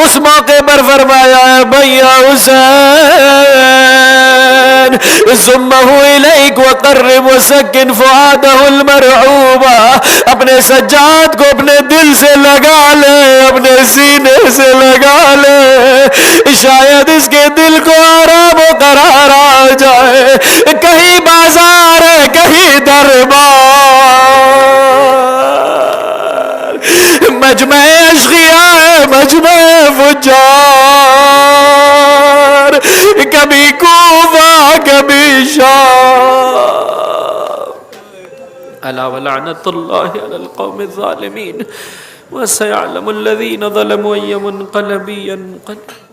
[SPEAKER 1] اس موقع پر فرمایا ہے، بھیا حسین ضمہ الیک وقرب وسکن فؤادہ المرعوب، اپنے سجاد کو اپنے دل سے لگا لے، اپنے سینے سے لگا لے، شاید اس کے دل کو آرام و قرار آ جائے، کہیں بازار ہے کہیں دربار، مجمع اشقیاء ہے مجمع فجار، کبھی کوفہ کبھی شام، الا ولعنت اللہ علی القوم الظالمین، وسيعلم الذين ظلموا أي منقلب ينقلب۔